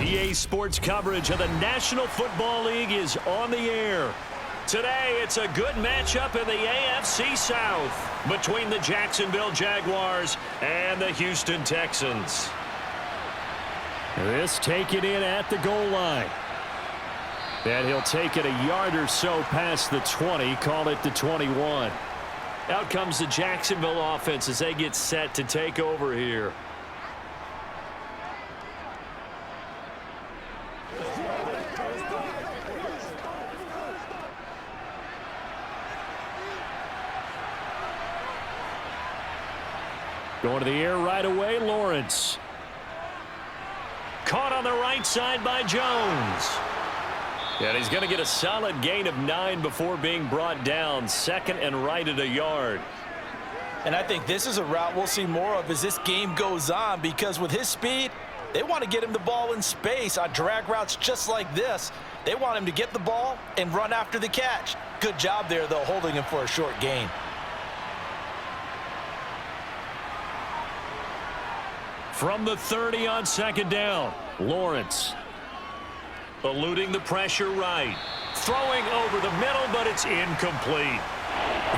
EA Sports coverage of the National Football League is on the air. Today, it's a good matchup in the AFC South between the Jacksonville Jaguars and the Houston Texans. This taken in at the goal line. And he'll take it a yard or so past the 20, call it the 21. Out comes the Jacksonville offense as they get set to take over here. Going to the air right away, Lawrence. Caught on the right side by Jones. And he's going to get a solid gain of 9 before being brought down. Second and right at a yard. And I think this is a route we'll see more of as this game goes on, because with his speed, they want to get him the ball in space on drag routes just like this. They want him to get the ball and run after the catch. Good job there, though, holding him for a short gain. From the 30 on second down, Lawrence. Eluding the pressure right. Throwing over the middle, but it's incomplete.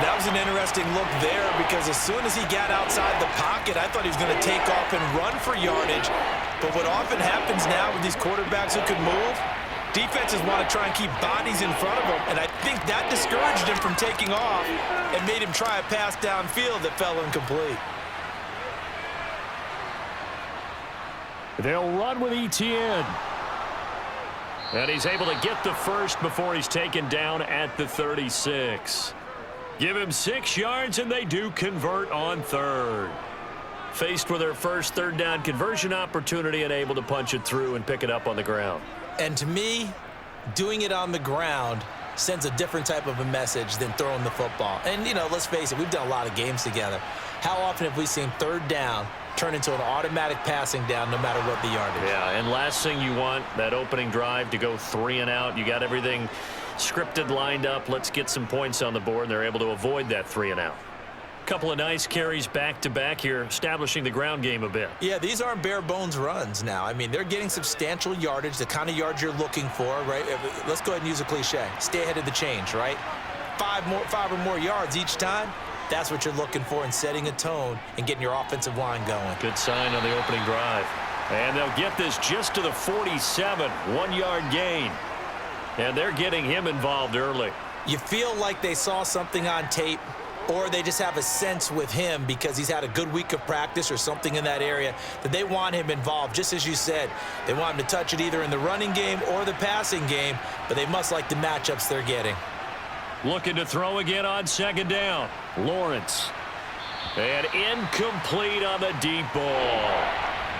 That was an interesting look there, because as soon as he got outside the pocket, I thought he was going to take off and run for yardage. But what often happens now with these quarterbacks who can move, defenses want to try and keep bodies in front of them, and I think that discouraged him from taking off and made him try a pass downfield that fell incomplete. They'll run with ETN. And he's able to get the first before he's taken down at the 36. Give him 6 yards, and they do convert on third. Faced with their first third down conversion opportunity and able to punch it through and pick it up on the ground. And to me, doing it on the ground sends a different type of a message than throwing the football. And, you know, let's face it, we've done a lot of games together. How often have we seen third down turn into an automatic passing down no matter what the yardage? Yeah, and last thing you want, that opening drive to go 3 and out. You got everything scripted, lined up. Let's get some points on the board, and they're able to avoid that 3 and out. Couple of nice carries back-to-back here, establishing the ground game a bit. Yeah, these aren't bare-bones runs now. I mean, they're getting substantial yardage, the kind of yards you're looking for, right? Let's go ahead and use a cliche. Stay ahead of the change, right? 5 or more yards each time. That's what you're looking for in setting a tone and getting your offensive line going. Good sign on the opening drive. And they'll get this just to the 47, 1-yard gain. And they're getting him involved early. You feel like they saw something on tape, or they just have a sense with him because he's had a good week of practice or something in that area that they want him involved. Just as you said, they want him to touch it either in the running game or the passing game, but they must like the matchups they're getting. Looking to throw again on second down. Lawrence. And incomplete on the deep ball.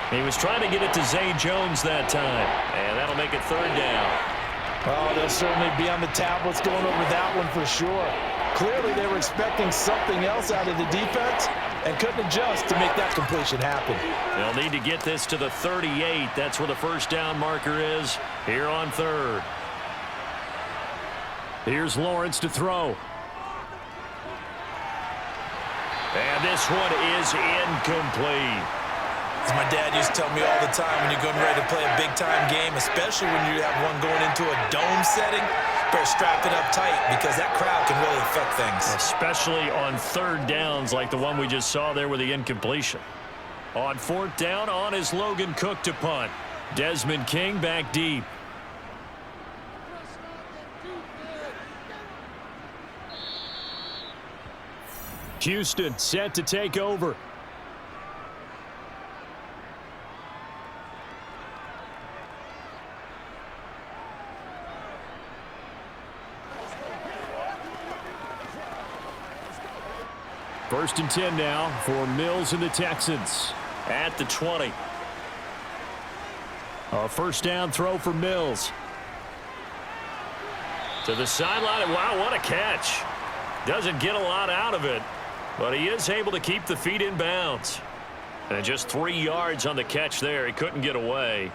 He was trying to get it to Zay Jones that time. And that'll make it third down. Oh, they'll certainly be on the tablets going over that one for sure. Clearly they were expecting something else out of the defense and couldn't adjust to make that completion happen. They'll need to get this to the 38. That's where the first down marker is here on third. Here's Lawrence to throw. And this one is incomplete. As my dad used to tell me all the time, when you're getting ready to play a big-time game, especially when you have one going into a dome setting, better strap it up tight because that crowd can really affect things. Especially on third downs like the one we just saw there with the incompletion. On fourth down, on is Logan Cook to punt. Desmond King back deep. Houston set to take over. First and 10 now for Mills and the Texans at the 20. A first down throw for Mills. To the sideline. Wow, what a catch. Doesn't get a lot out of it, but he is able to keep the feet in bounds. And just 3 yards on the catch there. He couldn't get away.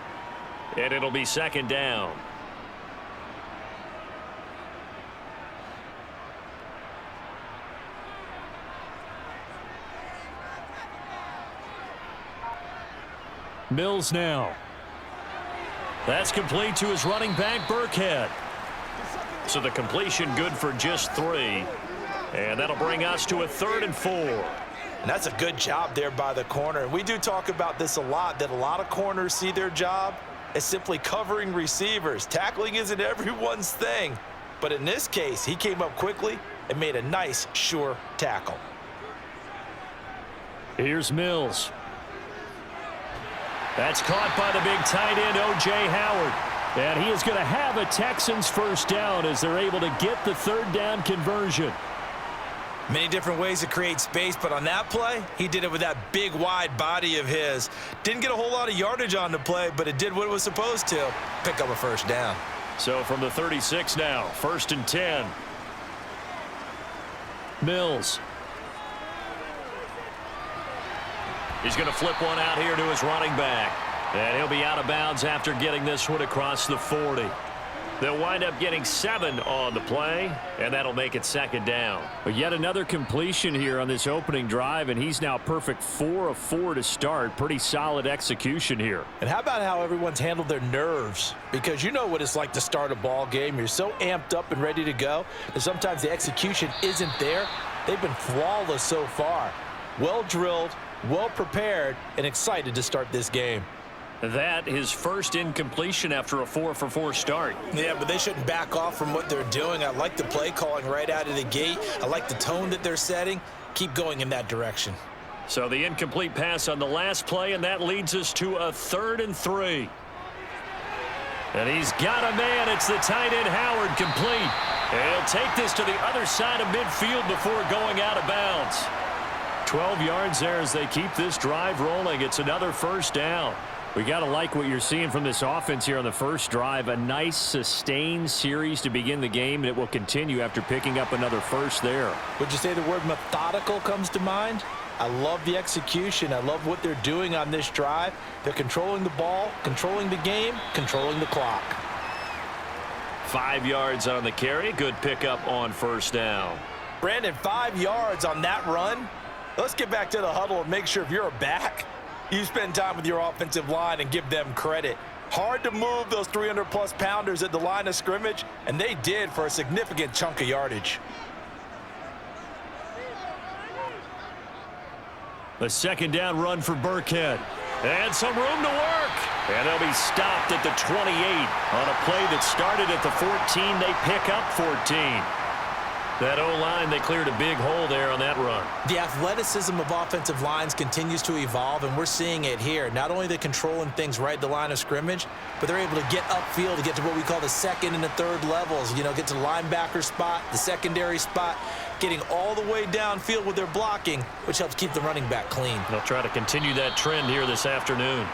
And it'll be second down. Mills now. That's complete to his running back, Burkhead. So the completion good for just 3. And that'll bring us to a 3rd and 4. And that's a good job there by the corner. And we do talk about this a lot, that a lot of corners see their job as simply covering receivers. Tackling isn't everyone's thing. But in this case, he came up quickly and made a nice, sure tackle. Here's Mills. That's caught by the big tight end, O.J. Howard. And he is going to have a Texans first down as they're able to get the 3rd down conversion. Many different ways to create space, but on that play, he did it with that big, wide body of his. Didn't get a whole lot of yardage on the play, but it did what it was supposed to, pick up a first down. So from the 36 now, 1st and 10. Mills. He's going to flip one out here to his running back. And he'll be out of bounds after getting this one across the 40. They'll wind up getting 7 on the play, and that'll make it 2nd down. But yet another completion here on this opening drive, and he's now perfect 4 of 4 to start. Pretty solid execution here. And how about how everyone's handled their nerves? Because you know what it's like to start a ball game. You're so amped up and ready to go, and sometimes the execution isn't there. They've been flawless so far. Well drilled, well prepared, and excited to start this game. That his first incompletion after a 4-for-4 start. Yeah, but they shouldn't back off from what they're doing. I like the play calling right out of the gate. I like the tone that they're setting. Keep going in that direction. So the incomplete pass on the last play, and that leads us to a 3rd and 3. And he's got a man. It's the tight end Howard, complete. And he'll take this to the other side of midfield before going out of bounds. 12 yards there as they keep this drive rolling. It's another first down. We got to like what you're seeing from this offense here on the first drive. A nice, sustained series to begin the game, and it will continue after picking up another first there. Would you say the word methodical comes to mind? I love the execution. I love what they're doing on this drive. They're controlling the ball, controlling the game, controlling the clock. 5 yards on the carry. Good pickup on first down. Brandon, 5 yards on that run. Let's get back to the huddle and make sure if you're a back, you spend time with your offensive line and give them credit. Hard to move those 300-plus pounders at the line of scrimmage, and they did for a significant chunk of yardage. A 2nd down run for Burkhead. And some room to work. And they'll be stopped at the 28 on a play that started at the 14. They pick up 14. That O-line, they cleared a big hole there on that run. The athleticism of offensive lines continues to evolve, and we're seeing it here. Not only they're controlling things right at the line of scrimmage, but they're able to get upfield to get to what we call the 2nd and the 3rd levels. You know, get to the linebacker spot, the secondary spot, getting all the way downfield with their blocking, which helps keep the running back clean. They'll try to continue that trend here this afternoon.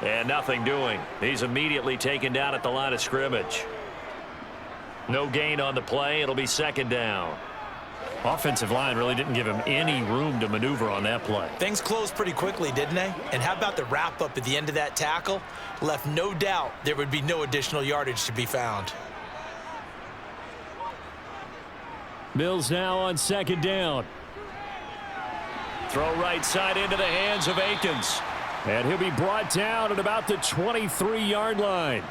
And nothing doing. He's immediately taken down at the line of scrimmage. No gain on the play. It'll be 2nd down. Offensive line really didn't give him any room to maneuver on that play. Things closed pretty quickly, didn't they? And how about the wrap-up at the end of that tackle? Left no doubt there would be no additional yardage to be found. Mills now on 2nd down. Throw right side into the hands of Akins. And he'll be brought down at about the 23-yard line.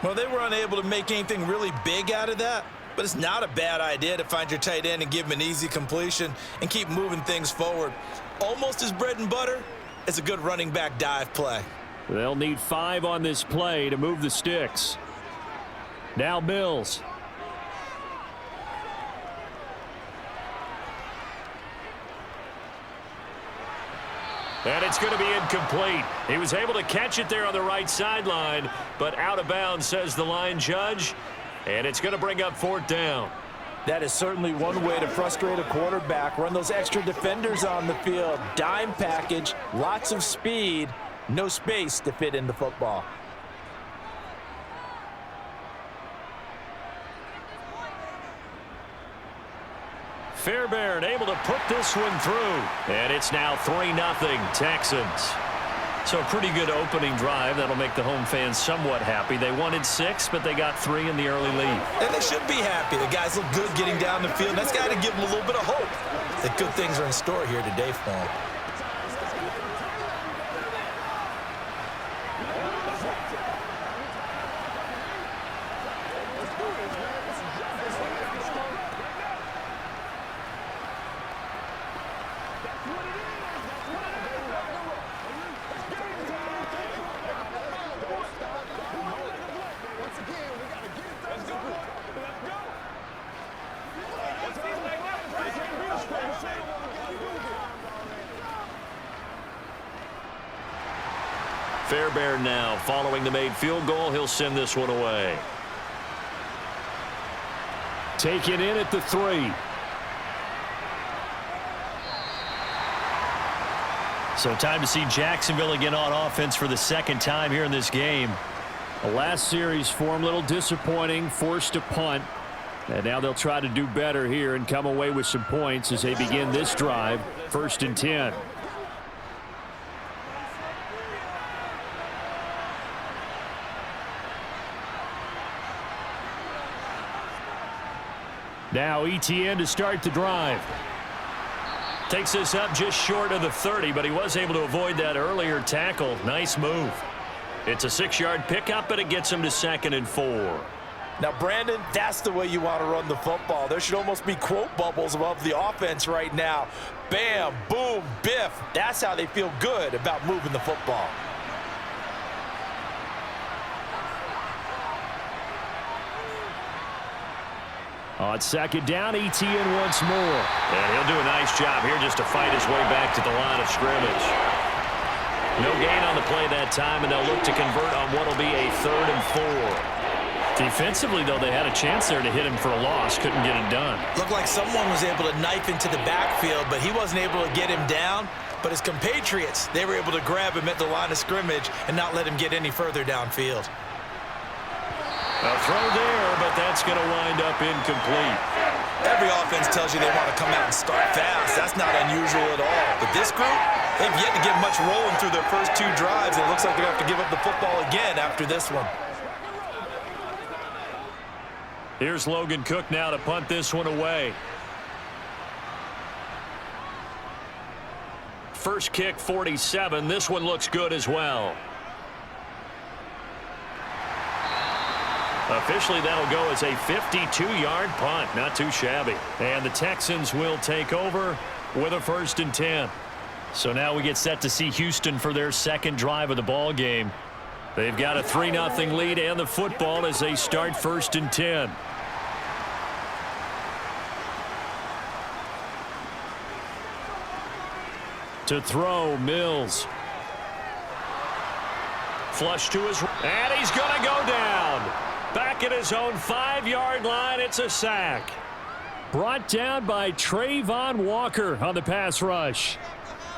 Well, they were unable to make anything really big out of that, but it's not a bad idea to find your tight end and give him an easy completion and keep moving things forward. Almost as bread and butter as a good running back dive play. They'll need 5 on this play to move the sticks. Now Mills. And it's going to be incomplete. He was able to catch it there on the right sideline, but out of bounds, says the line judge. And it's going to bring up 4th down. That is certainly one way to frustrate a quarterback. Run those extra defenders on the field. Dime package, lots of speed, no space to fit in the football. Fairbairn able to put this one through. And it's now 3-0 Texans. So a pretty good opening drive. That'll make the home fans somewhat happy. They wanted 6, but they got 3 in the early lead. And they should be happy. The guys look good getting down the field. That's got to give them a little bit of hope that good things are in store here today for them. Fairbairn now following the made field goal. He'll send this one away. Taken in at the 3. So time to see Jacksonville again on offense for the second time here in this game. The last series for him, a little disappointing, forced a punt. And now they'll try to do better here and come away with some points as they begin this drive. 1st and 10. Now ETN to start the drive. Takes this up just short of the 30, but he was able to avoid that earlier tackle. Nice move. It's a 6-yard pickup, but it gets him to 2nd and 4. Now, Brandon, that's the way you want to run the football. There should almost be quote bubbles above the offense right now. Bam, boom, biff. That's how they feel good about moving the football. On 2nd down, ETN once more. And he'll do a nice job here just to fight his way back to the line of scrimmage. No gain on the play that time, and they'll look to convert on what will be a 3rd and 4. Defensively, though, they had a chance there to hit him for a loss. Couldn't get it done. Looked like someone was able to knife into the backfield, but he wasn't able to get him down. But his compatriots, they were able to grab him at the line of scrimmage and not let him get any further downfield. A throw there, but that's going to wind up incomplete. Every offense tells you they want to come out and start fast. That's not unusual at all. But this group, they've yet to get much rolling through their first 2 drives. It looks like they're going to have to give up the football again after this one. Here's Logan Cook now to punt this one away. First kick, 47. This one looks good as well. Officially, that'll go as a 52-yard punt. Not too shabby. And the Texans will take over with a 1st and 10. So now we get set to see Houston for their second drive of the ball game. They've got a 3-0 lead and the football as they start 1st and 10. To throw, Mills. Flush to his, and he's going to go down. Back at his own 5-yard line, it's a sack. Brought down by Trayvon Walker on the pass rush.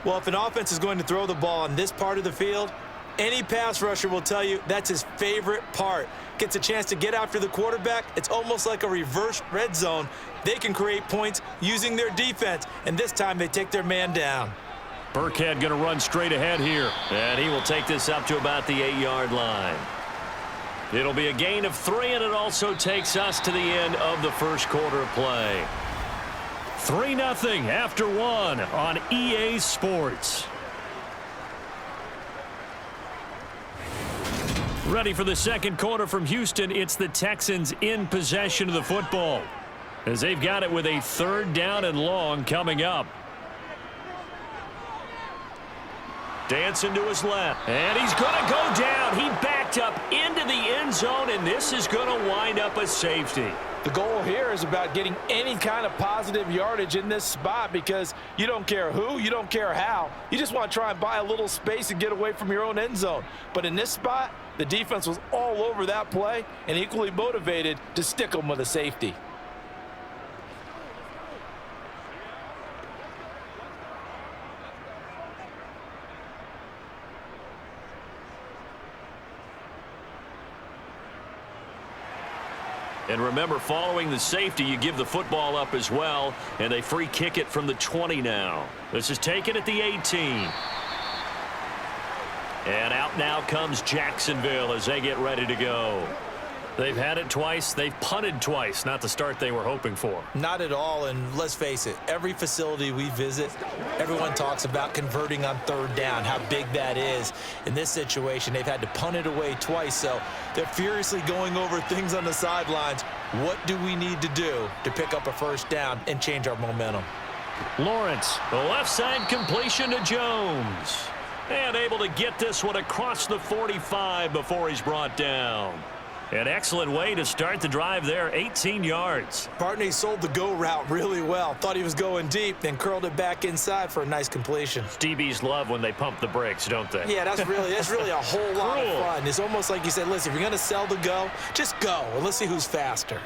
Well, if an offense is going to throw the ball on this part of the field, any pass rusher will tell you that's his favorite part. Gets a chance to get after the quarterback. It's almost like a reverse red zone. They can create points using their defense, and this time they take their man down. Burkhead going to run straight ahead here, and he will take this up to about the 8-yard line. It'll be a gain of 3, and it also takes us to the end of the first quarter of play. 3-0 after 1 on EA Sports. Ready for the second quarter from Houston. It's the Texans in possession of the football as they've got it with a 3rd down and long coming up. Dancing to his left, and he's going to go down. He backed up into the end zone, and this is going to wind up a safety. The goal here is about getting any kind of positive yardage in this spot because you don't care who, you don't care how. You just want to try and buy a little space and get away from your own end zone. But in this spot, the defense was all over that play and equally motivated to stick them with a safety. And remember, following the safety, you give the football up as well, and they free kick it from the 20 now. This is taken at the 18. And out now comes Jacksonville as they get ready to go. They've had it twice. They've punted twice. Not the start they were hoping for. Not at all, and let's face it, every facility we visit, everyone talks about converting on 3rd down, how big that is. In this situation, they've had to punt it away twice, so they're furiously going over things on the sidelines. What do we need to do to pick up a 1st down and change our momentum? Lawrence, the left side completion to Jones. And able to get this one across the 45 before he's brought down. An excellent way to start the drive there, 18 yards. Partner, he sold the go route really well. Thought he was going deep, then curled it back inside for a nice completion. DBs love when they pump the brakes, don't they? Yeah, that's really a whole lot of fun. It's almost like you said, listen, if you're going to sell the go, just go, and let's see who's faster.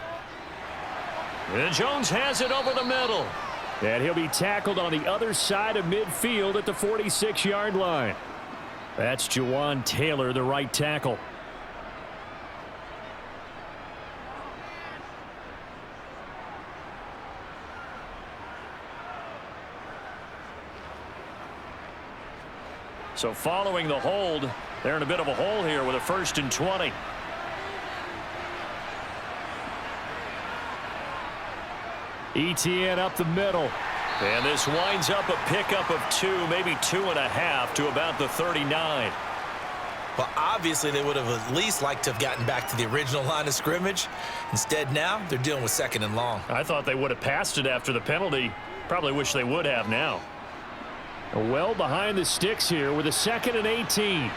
And Jones has it over the middle. And he'll be tackled on the other side of midfield at the 46-yard line. That's Jawan Taylor, the right tackle. So following the hold, they're in a bit of a hole here with a 1st and 20. ETN up the middle. And this winds up a pickup of 2, maybe 2.5 to about the 39. Well, obviously they would have at least liked to have gotten back to the original line of scrimmage. Instead now, they're dealing with 2nd and long. I thought they would have passed it after the penalty. Probably wish they would have now. Well behind the sticks here with a 2nd and 18.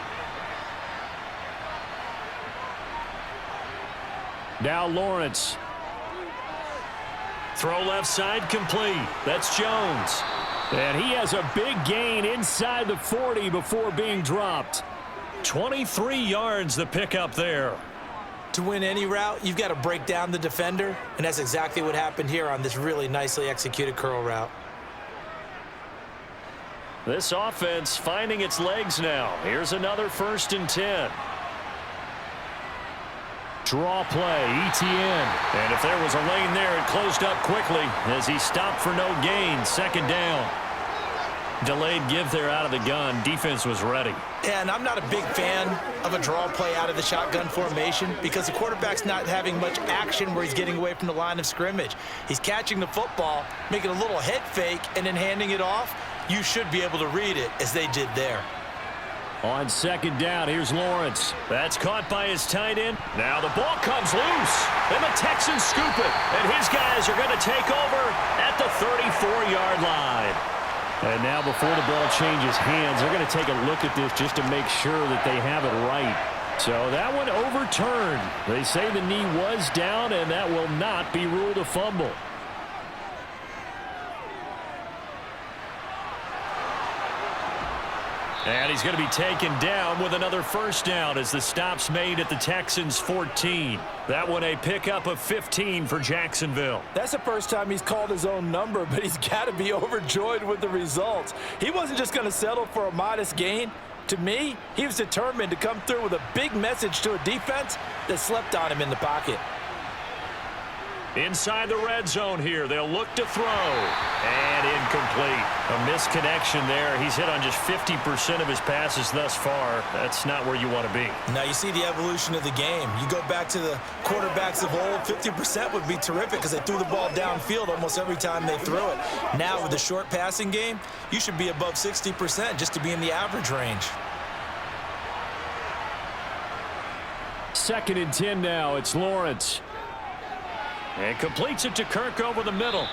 Now Lawrence. Throw left side complete. That's Jones. And he has a big gain inside the 40 before being dropped. 23 yards the pickup there. To win any route, you've got to break down the defender, and that's exactly what happened here on this really nicely executed curl route. This offense finding its legs now. Here's another 1st and 10. Draw play, ETN. And if there was a lane there, it closed up quickly as he stopped for no gain. 2nd down. Delayed give there out of the gun. Defense was ready. And I'm not a big fan of a draw play out of the shotgun formation because the quarterback's not having much action where he's getting away from the line of scrimmage. He's catching the football, making a little head fake, and then handing it off. You should be able to read it as they did there. On 2nd down, here's Lawrence. That's caught by his tight end. Now the ball comes loose. And the Texans scoop it. And his guys are going to take over at the 34-yard line. And now before the ball changes hands, they're going to take a look at this just to make sure that they have it right. So that one overturned. They say the knee was down, and that will not be ruled a fumble. And he's going to be taken down with another 1st down as the stop's made at the Texans' 14. That one a pickup of 15 for Jacksonville. That's the first time he's called his own number, but he's got to be overjoyed with the results. He wasn't just going to settle for a modest gain. To me, he was determined to come through with a big message to a defense that slept on him in the pocket. Inside the red zone here, they'll look to throw. And incomplete. A misconnection there. He's hit on just 50% of his passes thus far. That's not where you want to be. Now you see the evolution of the game. You go back to the quarterbacks of old, 50% would be terrific because they threw the ball downfield almost every time they threw it. Now with the short passing game, you should be above 60% just to be in the average range. 2nd and 10 now. It's Lawrence. And completes it to Kirk over the middle.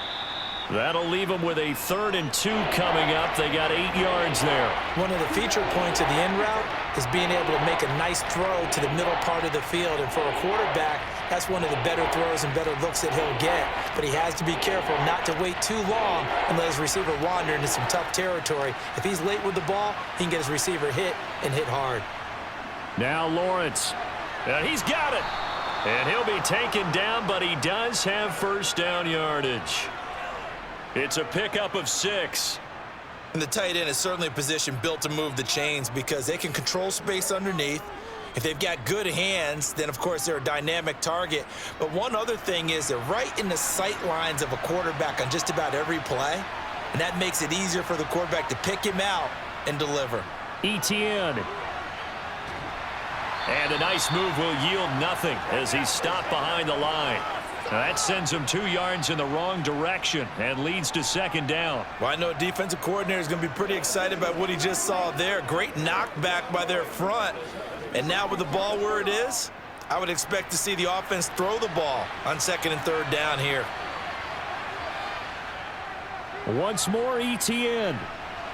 That'll leave them with a 3rd and 2 coming up. They got 8 yards there. One of the feature points of the in route is being able to make a nice throw to the middle part of the field. And for a quarterback, that's one of the better throws and better looks that he'll get. But he has to be careful not to wait too long and let his receiver wander into some tough territory. If he's late with the ball, he can get his receiver hit and hit hard. Now Lawrence. And he's got it. And he'll be taken down, but he does have 1st down yardage. It's a pickup of 6. And the tight end is certainly a position built to move the chains because they can control space underneath. If they've got good hands, then, of course, they're a dynamic target. But one other thing is they're right in the sight lines of a quarterback on just about every play. And that makes it easier for the quarterback to pick him out and deliver. ETN. And a nice move will yield nothing as he's stopped behind the line. That sends him 2 yards in the wrong direction and leads to 2nd down. Well, I know a defensive coordinator is going to be pretty excited about what he just saw there. Great knockback by their front. And now with the ball where it is, I would expect to see the offense throw the ball on 2nd and 3rd down here. Once more, ETN.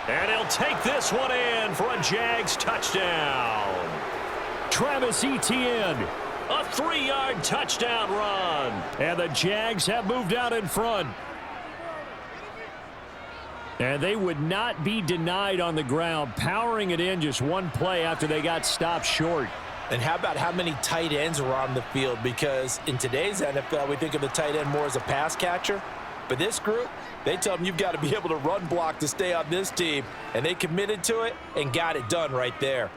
And he'll take this one in for a Jags touchdown. Travis Etienne. A 3-yard touchdown run. And the Jags have moved out in front. And they would not be denied on the ground, powering it in just one play after they got stopped short. And how about how many tight ends were on the field? Because in today's NFL, we think of the tight end more as a pass catcher. But this group, they tell them you've got to be able to run block to stay on this team. And they committed to it and got it done right there.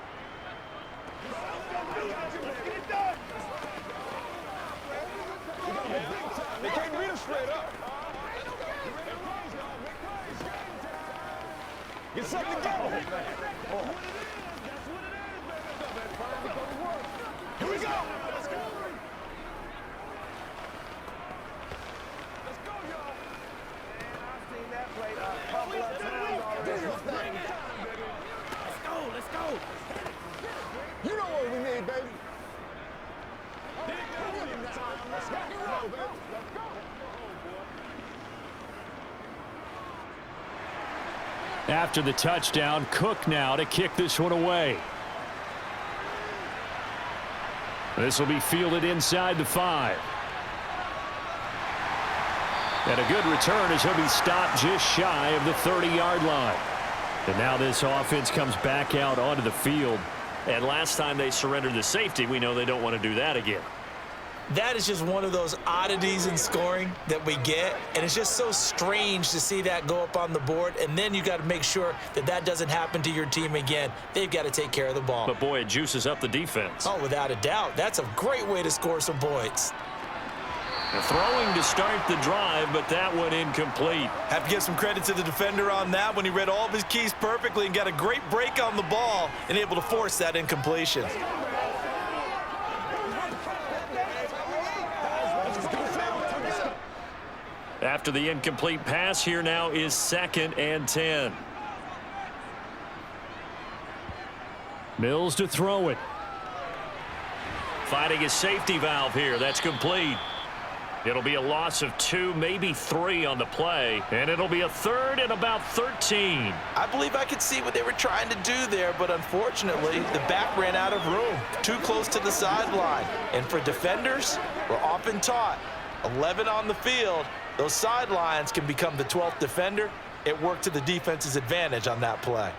Get set to go. Here we go. Let's go. Let's go, y'all. Man, I've seen that play a couple of times already. Let's go. Let's go. You know what we need, baby. Let's go, baby. Let's go. After the touchdown, Cook now to kick this one away. This will be fielded inside the 5. And a good return as he'll be stopped just shy of the 30-yard line. And now this offense comes back out onto the field. And last time they surrendered the safety, we know they don't want to do that again. That is just one of those oddities in scoring that we get, and it's just so strange to see that go up on the board, and then you got to make sure that that doesn't happen to your team again. They've got to take care of the ball. But, boy, it juices up the defense. Oh, without a doubt. That's a great way to score some points. Throwing to start the drive, but that one incomplete. Have to give some credit to the defender on that when he read all of his keys perfectly and got a great break on the ball and able to force that incompletion. After the incomplete pass, here now is 2nd and 10. Mills to throw it. Finding his safety valve here. That's complete. It'll be a loss of 2, maybe 3 on the play, and it'll be a 3rd and about 13. I believe I could see what they were trying to do there, but unfortunately, the back ran out of room, too close to the sideline. And for defenders, we're often taught, 11 on the field, those sidelines can become the 12th defender. It worked to the defense's advantage on that play.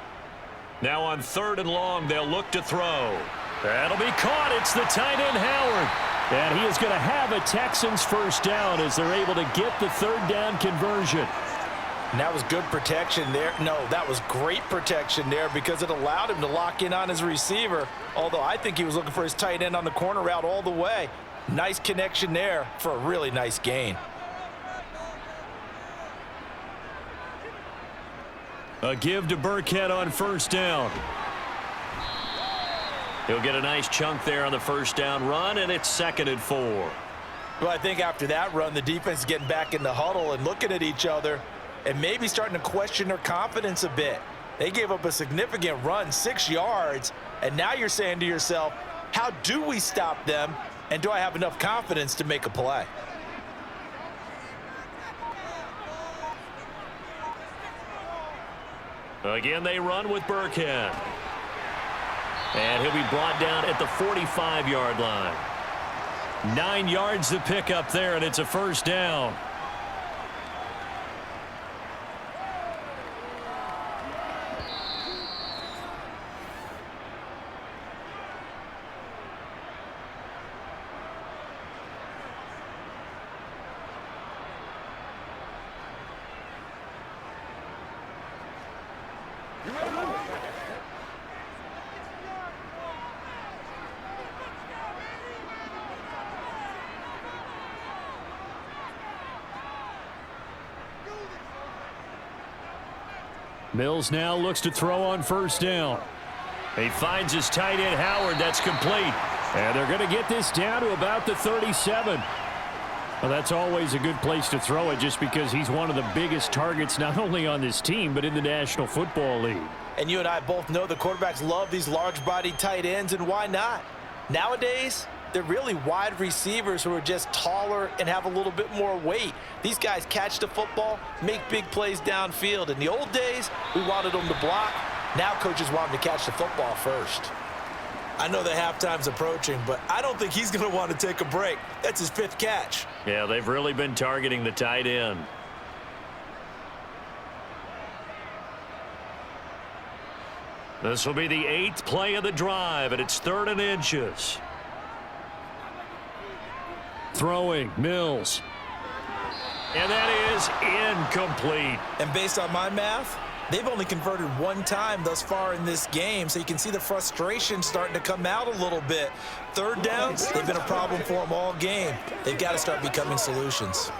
Now on 3rd and long, they'll look to throw. That'll be caught. It's the tight end, Howard. And he is going to have a Texans first down as they're able to get the 3rd down conversion. And that was good protection there. No, that was great protection there because it allowed him to lock in on his receiver, although I think he was looking for his tight end on the corner route all the way. Nice connection there for a really nice gain. A give to Burkhead on 1st down. He'll get a nice chunk there on the 1st down run, and it's 2nd and 4. Well, I think after that run, the defense is getting back in the huddle and looking at each other and maybe starting to question their confidence a bit. They gave up a significant run, 6 yards, and now you're saying to yourself, how do we stop them, and do I have enough confidence to make a play? Again, they run with Burkhead. And he'll be brought down at the 45-yard line. 9 yards to pick up there, and it's a 1st down. Mills now looks to throw on 1st down. He finds his tight end, Howard. That's complete. And they're going to get this down to about the 37. Well, that's always a good place to throw it just because he's one of the biggest targets not only on this team but in the National Football League. And you and I both know the quarterbacks love these large-bodied tight ends, and why not? Nowadays, they're really wide receivers who are just taller and have a little bit more weight. These guys catch the football, make big plays downfield. In the old days, we wanted them to block. Now coaches want them to catch the football first. I know the halftime's approaching, but I don't think he's going to want to take a break. That's his 5th catch. Yeah, they've really been targeting the tight end. This will be the 8th play of the drive, and it's 3rd and inches. Throwing, Mills. And that is incomplete. And based on my math, they've only converted 1 time thus far in this game, so you can see the frustration starting to come out a little bit. 3rd downs, they've been a problem for them all game. They've got to start becoming solutions.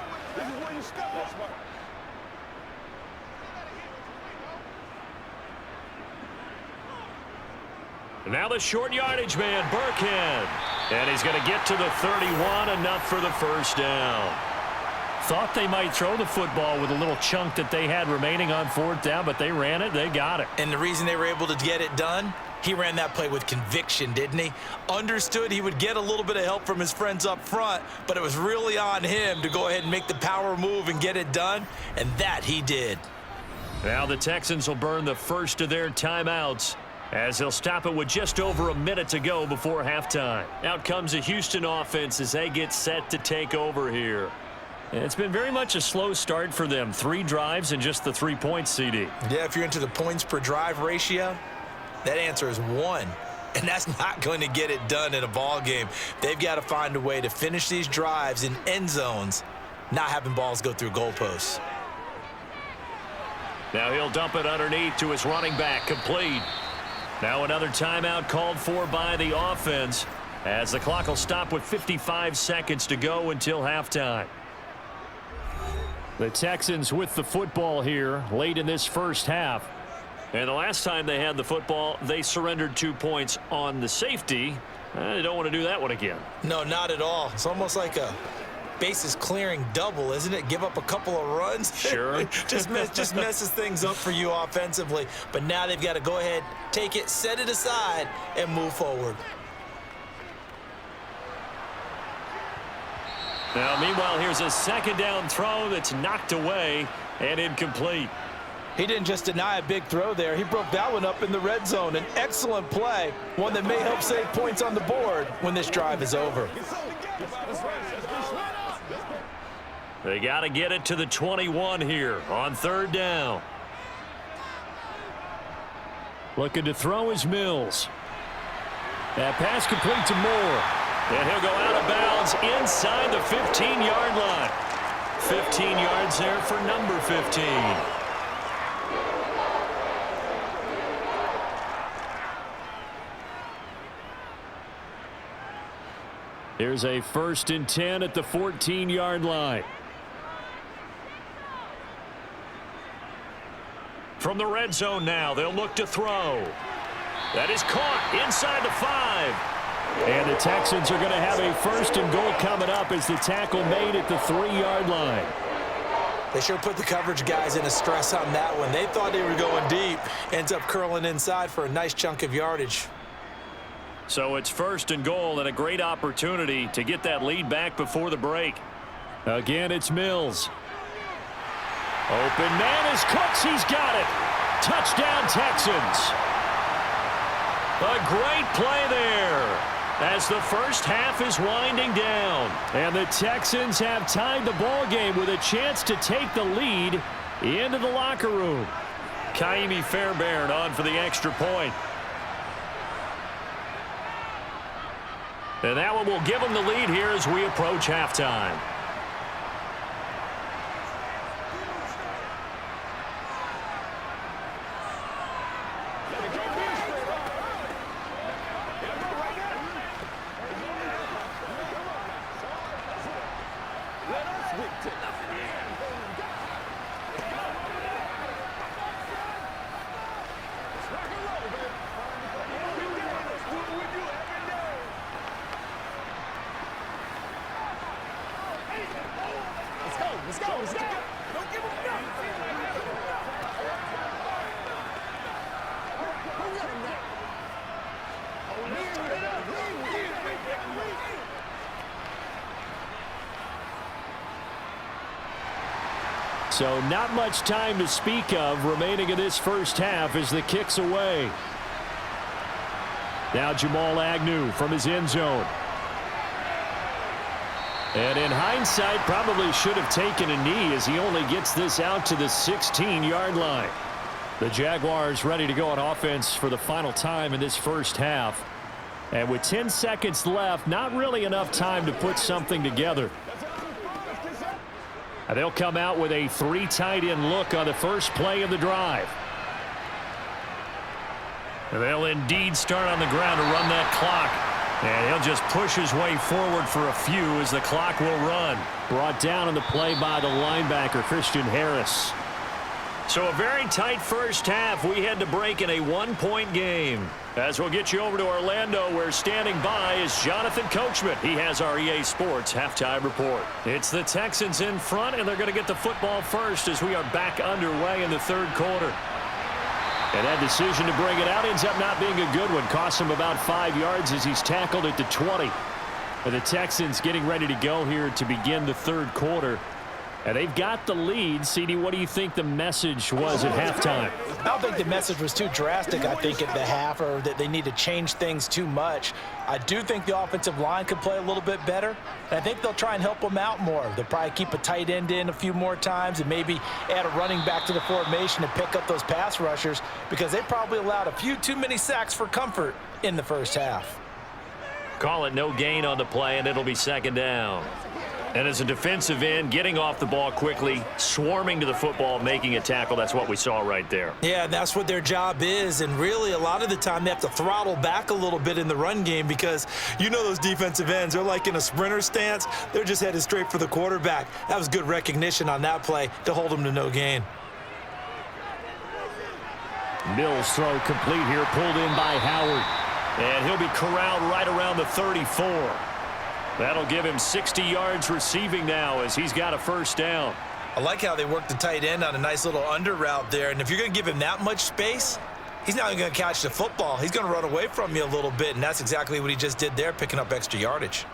Now the short yardage man, Burkhead. And he's going to get to the 31, enough for the first down. Thought they might throw the football with a little chunk that they had remaining on 4th down, but they ran it, they got it. And the reason they were able to get it done, he ran that play with conviction, didn't he? Understood he would get a little bit of help from his friends up front, but it was really on him to go ahead and make the power move and get it done, and that he did. Now the Texans will burn the first of their timeouts, as they'll stop it with just over a minute to go before halftime. Out comes the Houston offense as they get set to take over here. It's been very much a slow start for them. 3 drives and just the 3 points, CD. Yeah, if you're into the points per drive ratio, that answer is 1. And that's not going to get it done in a ball game. They've got to find a way to finish these drives in end zones, not having balls go through goalposts. Now he'll dump it underneath to his running back, complete. Now another timeout called for by the offense, as the clock will stop with 55 seconds to go until halftime. The Texans with the football here late in this first half. And the last time they had the football, they surrendered 2 points on the safety. They don't want to do that one again. No, not at all. It's almost like a bases clearing double, isn't it? Give up a couple of runs. Sure. just messes things up for you offensively. But now they've got to go ahead, take it, set it aside, and move forward. Now, meanwhile, here's a 2nd down throw that's knocked away and incomplete. He didn't just deny a big throw there. He broke that one up in the red zone. An excellent play, one that may help save points on the board when this drive is over. They got to get it to the 21 here on 3rd down. Looking to throw is Mills. That pass complete to Moore. And he'll go out of bounds inside the 15-yard line. 15 yards there for number 15. Here's a 1st and 10 at the 14-yard line. From the red zone now, they'll look to throw. That is caught inside the 5. And the Texans are going to have a 1st and goal coming up as the tackle made at the 3-yard line. They sure put the coverage guys in a stress on that one. They thought they were going deep. Ends up curling inside for a nice chunk of yardage. So it's 1st and goal and a great opportunity to get that lead back before the break. Again, it's Mills. Open man is Cooks. He's got it. Touchdown, Texans. A great play there as the first half is winding down. And the Texans have tied the ball game with a chance to take the lead into the locker room. Kaimi Fairbairn on for the extra point. And that one will give them the lead here as we approach halftime. So not much time to speak of remaining in this first half as the kick's away. Now Jamal Agnew from his end zone. And in hindsight, probably should have taken a knee as he only gets this out to the 16-yard line. The Jaguars ready to go on offense for the final time in this first half. And with 10 seconds left, not really enough time to put something together. And they'll come out with a 3 tight end look on the first play of the drive. And they'll indeed start on the ground to run that clock. And he'll just push his way forward for a few as the clock will run. Brought down on the play by the linebacker, Christian Harris. So a very tight first half. We had to break in a 1-point game. As we'll get you over to Orlando, where standing by is Jonathan Coachman. He has our EA Sports halftime report. It's the Texans in front, and they're going to get the football first as we are back underway in the third quarter. And that decision to bring it out ends up not being a good one. Costs him about 5 yards as he's tackled at the 20. And the Texans getting ready to go here to begin the third quarter. And they've got the lead. CD, what do you think the message was at halftime? I don't think the message was too drastic, I think, at the half, or that they need to change things too much. I do think the offensive line could play a little bit better, and I think they'll try and help them out more. They'll probably keep a tight end in a few more times and maybe add a running back to the formation to pick up those pass rushers, because they probably allowed a few too many sacks for comfort in the first half. Call it no gain on the play, and it'll be second down. And as a defensive end, getting off the ball quickly, swarming to the football, making a tackle, that's what we saw right there. Yeah, that's what their job is, and really a lot of the time they have to throttle back a little bit in the run game because you know those defensive ends, they're like in a sprinter stance. They're just headed straight for the quarterback. That was good recognition on that play to hold them to no gain. Mills throw complete here, pulled in by Howard. And he'll be corralled right around the 34. That'll give him 60 yards receiving now as he's got a first down. I like how they worked the tight end on a nice little under route there. And if you're going to give him that much space, he's not going to catch the football. He's going to run away from you a little bit, and that's exactly what he just did there, picking up extra yardage.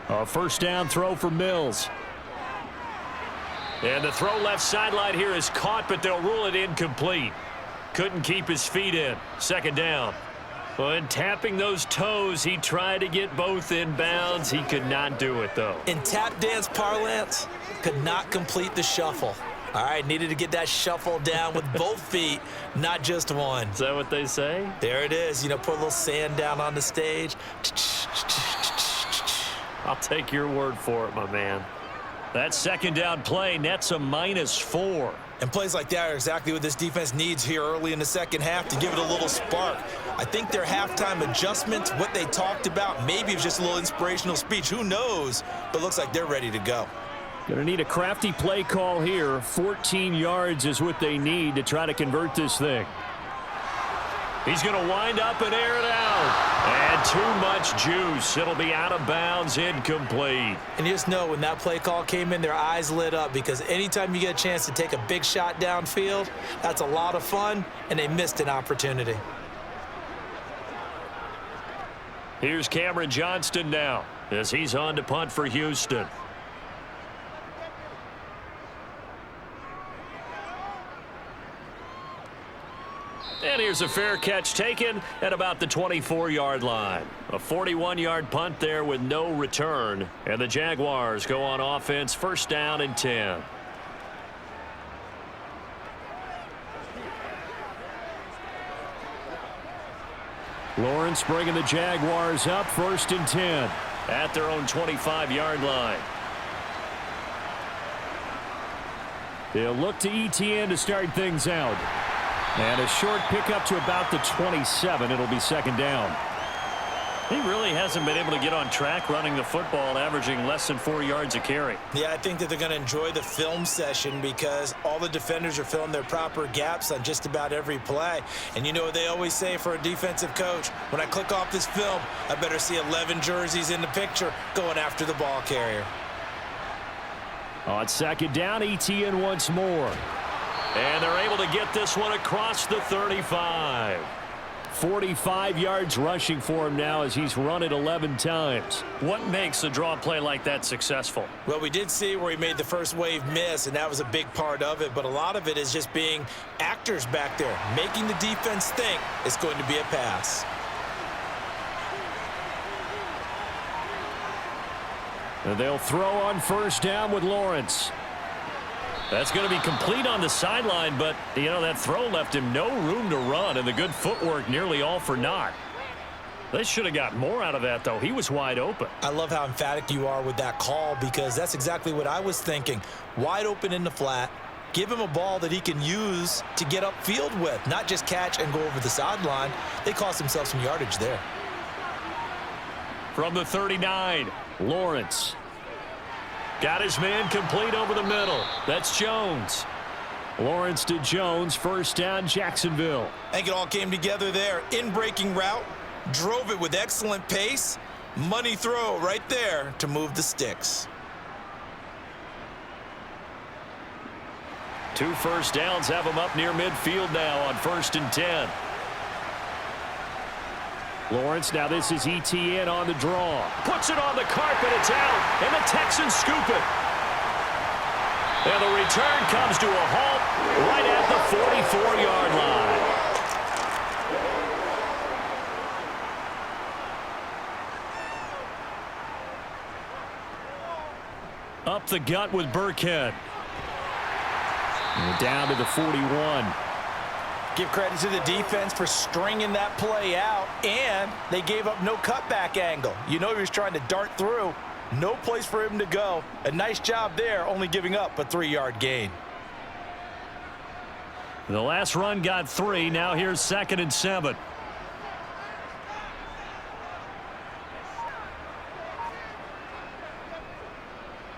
A first down throw for Mills. And the throw left sideline here is caught, but they'll rule it incomplete. Couldn't keep his feet in. Second down. When tapping those toes, he tried to get both in bounds. He could not do it, though. In tap dance parlance, could not complete the shuffle. All right, needed to get that shuffle down with both feet, not just one. Is that what they say? There it is. You know, put a little sand down on the stage. I'll take your word for it, my man. That second down play nets a -4. And plays like that are exactly what this defense needs here early in the second half to give it a little spark. I think their halftime adjustments, what they talked about, maybe it was just a little inspirational speech. Who knows? But it looks like they're ready to go. Going to need a crafty play call here. 14 yards is what they need to try to convert this thing. He's going to wind up and air it out. And too much juice. It'll be out of bounds, incomplete. And you just know when that play call came in, their eyes lit up, because anytime you get a chance to take a big shot downfield, that's a lot of fun, and they missed an opportunity. Here's Cameron Johnston now as he's on to punt for Houston. And here's a fair catch taken at about the 24-yard line. A 41-yard punt there with no return. And the Jaguars go on offense, first down and 10. Lawrence bringing the Jaguars up, first and 10. At their own 25-yard line. They'll look to ETN to start things out. And a short pickup to about the 27. It'll be second down. He really hasn't been able to get on track running the football, averaging less than 4 yards a carry. Yeah, I think that they're going to enjoy the film session because all the defenders are filling their proper gaps on just about every play. And you know what they always say for a defensive coach? When I click off this film, I better see 11 jerseys in the picture going after the ball carrier. On second down, ETN once more. And they're able to get this one across the 35. 45 yards rushing for him now as he's run it 11 times. What makes a draw play like that successful? Well, we did see where he made the first wave miss, and that was a big part of it. But a lot of it is just being actors back there, making the defense think it's going to be a pass. And they'll throw on first down with Lawrence. That's going to be complete on the sideline, but, you know, that throw left him no room to run, and the good footwork nearly all for naught. They should have got more out of that, though. He was wide open. I love how emphatic you are with that call because that's exactly what I was thinking. Wide open in the flat. Give him a ball that he can use to get upfield with, not just catch and go over the sideline. They cost themselves some yardage there. From the 39, Lawrence. Got his man complete over the middle. That's Jones. Lawrence to Jones, first down, Jacksonville. I think it all came together there. In-breaking route, drove it with excellent pace. Money throw right there to move the sticks. 2 first downs have him up near midfield now on 1st and 10. Lawrence, now this is ETN on the draw. Puts it on the carpet, it's out, and the Texans scoop it. And the return comes to a halt right at the 44-yard line. Up the gut with Burkhead. And down to the 41. Give credit to the defense for stringing that play out, and they gave up no cutback angle. You know he was trying to dart through. No place for him to go. A nice job there, only giving up a 3-yard gain. The last run got 3. Now here's 2nd and 7.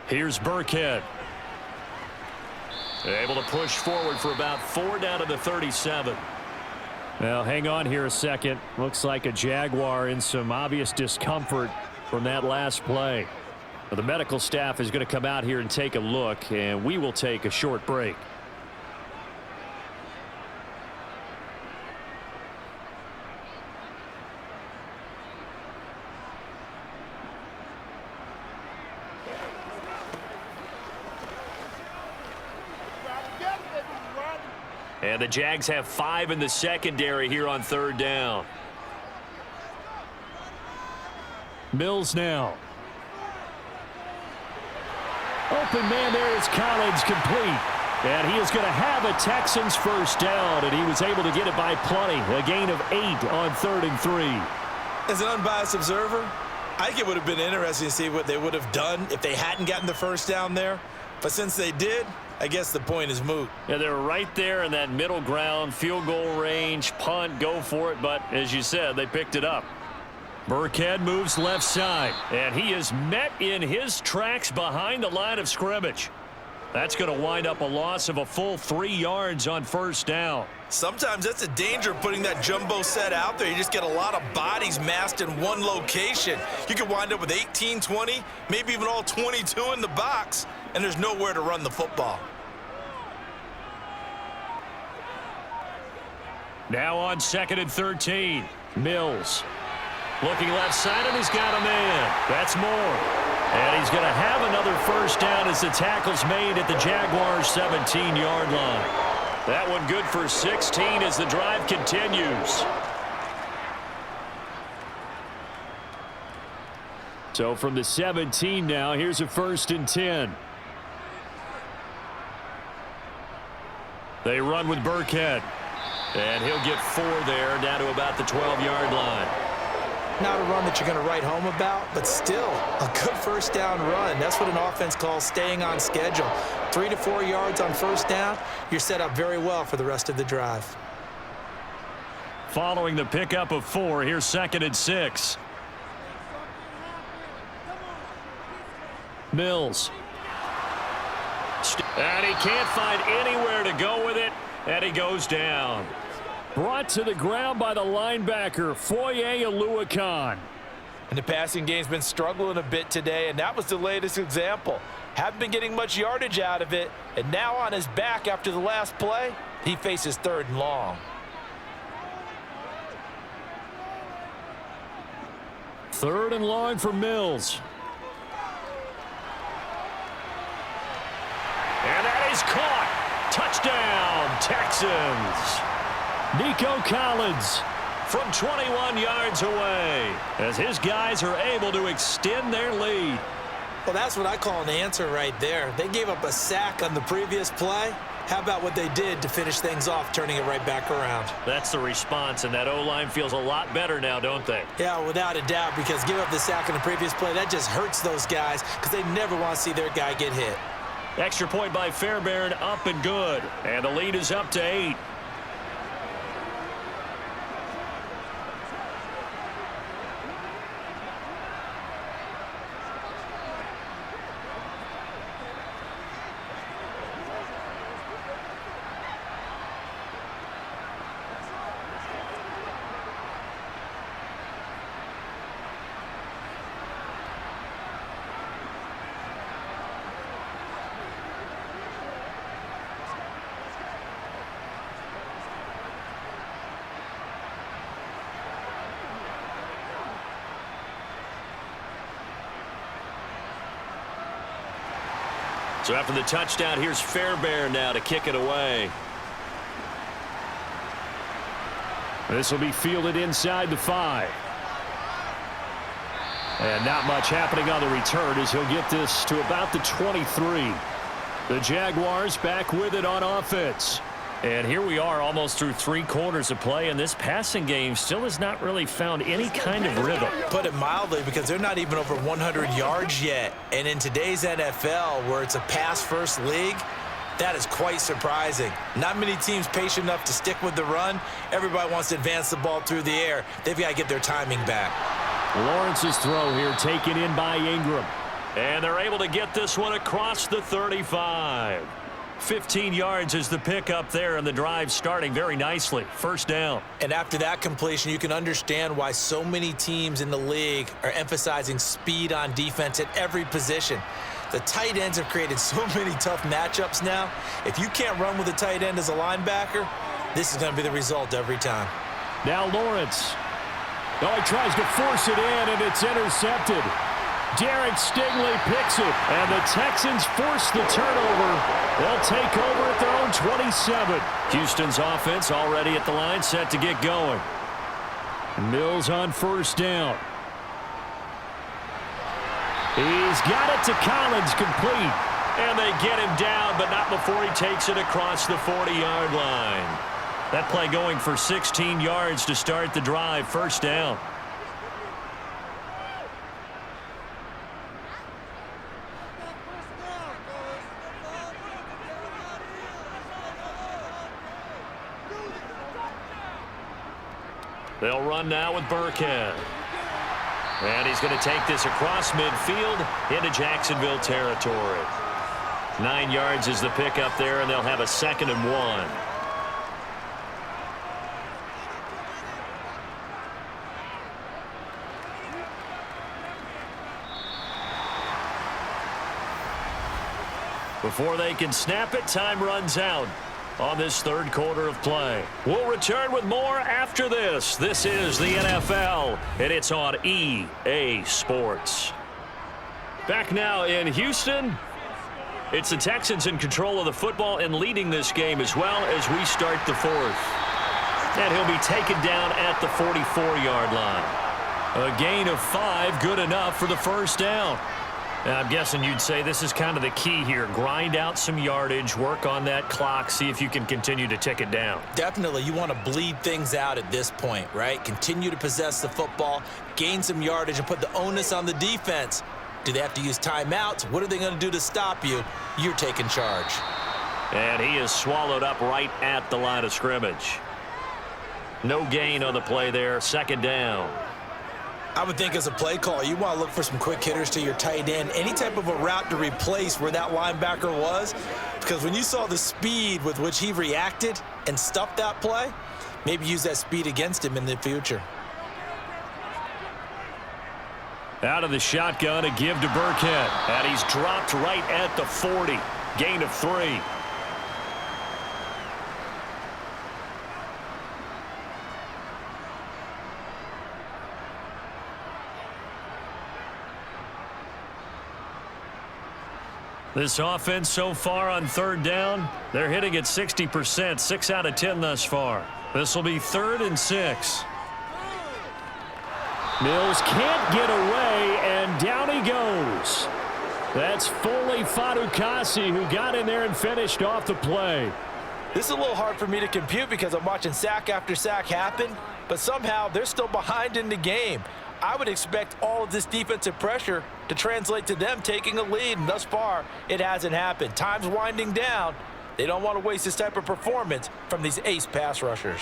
Here's Burkhead. Able to push forward for about 4 down to the 37. Well, hang on here a second. Looks like a Jaguar in some obvious discomfort from that last play. Well, the medical staff is going to come out here and take a look, and we will take a short break. And the Jags have 5 in the secondary here on 3rd down. Mills now. Open man there is Collins, complete. And he is going to have a Texans first down, and he was able to get it by plenty. A gain of 8 on 3rd and 3. As an unbiased observer, I think it would have been interesting to see what they would have done if they hadn't gotten the first down there. But since they did, I guess the point is moot. Yeah, they were right there in that middle ground, field goal range, punt, go for it. But as you said, they picked it up. Burkhead moves left side, and he is met in his tracks behind the line of scrimmage. That's going to wind up a loss of a full 3 yards on 1st down. Sometimes that's a danger of putting that jumbo set out there. You just get a lot of bodies massed in one location. You could wind up with 18, 20, maybe even all 22 in the box, and there's nowhere to run the football. Now on 2nd and 13. Mills. Looking left side, and he's got a man. That's Moore. And he's going to have another first down as the tackle's made at the Jaguars' 17-yard line. That one good for 16 as the drive continues. So from the 17 now, here's a 1st and 10. They run with Burkhead. And he'll get 4 there, down to about the 12-yard line. Not a run that you're going to write home about, but still a good first down run. That's what an offense calls staying on schedule. 3 to 4 yards on first down, you're set up very well for the rest of the drive. Following the pickup of 4, here's 2nd and 6. Mills. And he can't find anywhere to go with it, and he goes down. Brought to the ground by the linebacker, Foye Oluokun. And the passing game's been struggling a bit today, and that was the latest example. Haven't been getting much yardage out of it, and now on his back after the last play, he faces 3rd and long. Third and long for Mills. And that is caught. Touchdown, Texans. Nico Collins from 21 yards away as his guys are able to extend their lead. Well, that's what I call an answer right there. They gave up a sack on the previous play. How about what they did to finish things off, turning it right back around? That's the response, and that O-line feels a lot better now, don't they? Yeah, without a doubt, because give up the sack on the previous play, that just hurts those guys because they never want to see their guy get hit. Extra point by Fairbairn, up and good. And the lead is up to 8. So after the touchdown, here's Fairbairn now to kick it away. This will be fielded inside the 5. And not much happening on the return as he'll get this to about the 23. The Jaguars back with it on offense. And here we are almost through 3 quarters of play, and this passing game still has not really found any kind of rhythm. Put it mildly, because they're not even over 100 yards yet. And in today's NFL, where it's a pass-first league, that is quite surprising. Not many teams patient enough to stick with the run. Everybody wants to advance the ball through the air. They've got to get their timing back. Lawrence's throw here taken in by Ingram. And they're able to get this one across the 35. 15 yards is the pickup there, and the drive starting very nicely. First down. And after that completion, you can understand why so many teams in the league are emphasizing speed on defense at every position. The tight ends have created so many tough matchups now. If you can't run with a tight end as a linebacker, this is going to be the result every time. Now Lawrence. Oh, he tries to force it in, and it's intercepted. Derek Stingley picks it, and the Texans force the turnover. They'll take over at their own 27. Houston's offense already at the line, set to get going. Mills on first down. He's got it to Collins, complete. And they get him down, but not before he takes it across the 40-yard line. That play going for 16 yards to start the drive. First down. They'll run now with Burkhead. And he's going to take this across midfield into Jacksonville territory. 9 yards is the pickup there, and they'll have a 2nd and 1. Before they can snap it, time runs out on this 3rd quarter of play. We'll return with more after this. This is the NFL, and it's on EA Sports. Back now in Houston, it's the Texans in control of the football and leading this game as well as we start the 4th. And he'll be taken down at the 44-yard line. A gain of 5, good enough for the first down. I'm guessing you'd say this is kind of the key here. Grind out some yardage, work on that clock, see if you can continue to tick it down. Definitely. You want to bleed things out at this point, right? Continue to possess the football, gain some yardage, and put the onus on the defense. Do they have to use timeouts? What are they going to do to stop you? You're taking charge. And he is swallowed up right at the line of scrimmage. No gain on the play there. 2nd down. I would think as a play call, you want to look for some quick hitters to your tight end, any type of a route to replace where that linebacker was, because when you saw the speed with which he reacted and stuffed that play, maybe use that speed against him in the future. Out of the shotgun, a give to Burkhead. And he's dropped right at the 40. Gain of 3. This offense so far on third down, they're hitting at 60%, 6 out of 10 thus far. This will be 3rd and 6. Mills can't get away, and down he goes. That's Foley Fadukasi who got in there and finished off the play. This is a little hard for me to compute because I'm watching sack after sack happen, but somehow they're still behind in the game. I would expect all of this defensive pressure to translate to them taking a lead, and thus far, it hasn't happened. Time's winding down. They don't want to waste this type of performance from these ace pass rushers.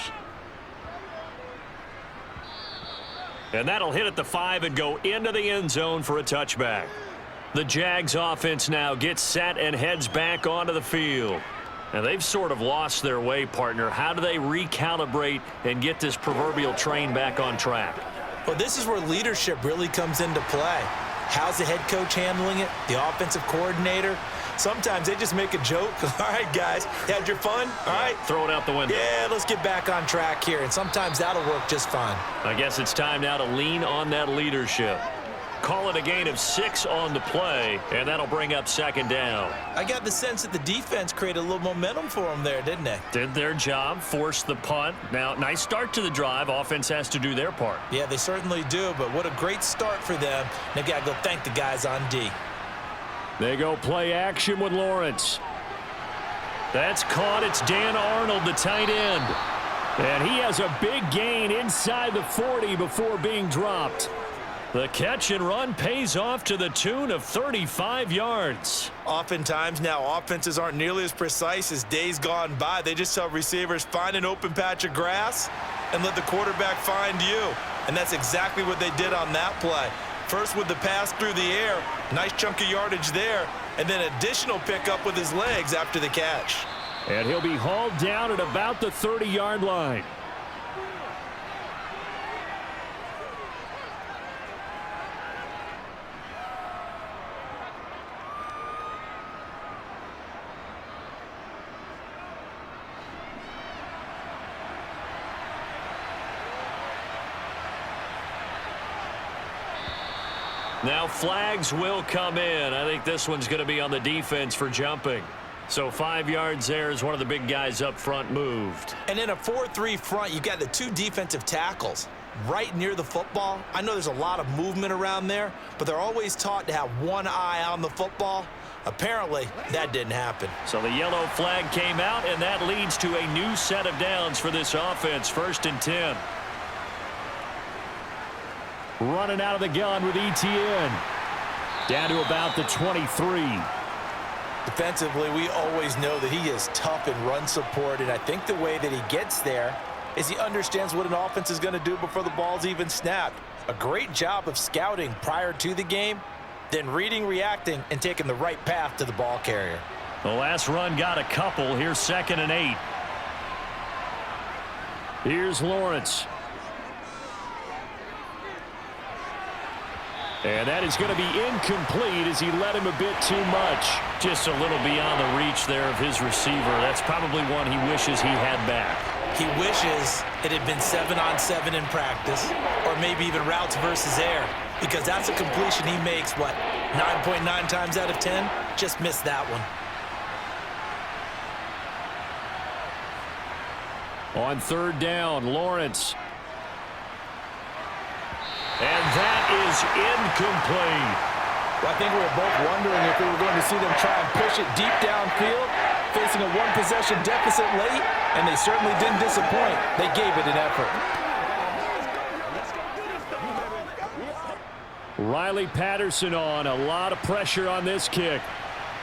And that'll hit at the 5 and go into the end zone for a touchback. The Jags offense now gets set and heads back onto the field. And they've sort of lost their way, partner. How do they recalibrate and get this proverbial train back on track? Well, this is where leadership really comes into play. How's the head coach handling it? The offensive coordinator? Sometimes they just make a joke. All right, guys, you had your fun? All right. Throw it out the window. Yeah, let's get back on track here. And sometimes that'll work just fine. I guess it's time now to lean on that leadership. Call it a gain of 6 on the play, and that'll bring up 2nd down. I got the sense that the defense created a little momentum for them there, didn't they? Did their job, forced the punt. Now, nice start to the drive. Offense has to do their part. Yeah, they certainly do, but what a great start for them. They've got to go thank the guys on D. They go play action with Lawrence. That's caught. It's Dan Arnold, the tight end. And he has a big gain inside the 40 before being dropped. The catch and run pays off to the tune of 35 yards. Oftentimes now offenses aren't nearly as precise as days gone by. They just tell receivers, find an open patch of grass and let the quarterback find you. And that's exactly what they did on that play. First with the pass through the air, nice chunk of yardage there, and then additional pickup with his legs after the catch. And he'll be hauled down at about the 30-yard line. Now flags will come in. I think this one's going to be on the defense for jumping. So 5 yards there as one of the big guys up front moved. And in a 4-3 front, you've got the 2 defensive tackles right near the football. I know there's a lot of movement around there, but they're always taught to have one eye on the football. Apparently, that didn't happen. So the yellow flag came out, and that leads to a new set of downs for this offense. 1st and 10. Running out of the gun with ETN. Down to about the 23. Defensively, we always know that he is tough in run support, and I think the way that he gets there is he understands what an offense is going to do before the ball's even snapped. A great job of scouting prior to the game, then reading, reacting, and taking the right path to the ball carrier. The last run got a couple. Here's 2nd and 8. Here's Lawrence. And that is going to be incomplete as he led him a bit too much. Just a little beyond the reach there of his receiver. That's probably one he wishes he had back. He wishes it had been 7-on-7 in practice, or maybe even routes versus air, because that's a completion he makes, what, 9.9 times out of 10? Just missed that one. On 3rd down, Lawrence. And that is incomplete. Well, I think we were both wondering if we were going to see them try and push it deep downfield, facing a 1-possession deficit late, and they certainly didn't disappoint. They gave it an effort. Riley Patterson on. A lot of pressure on this kick.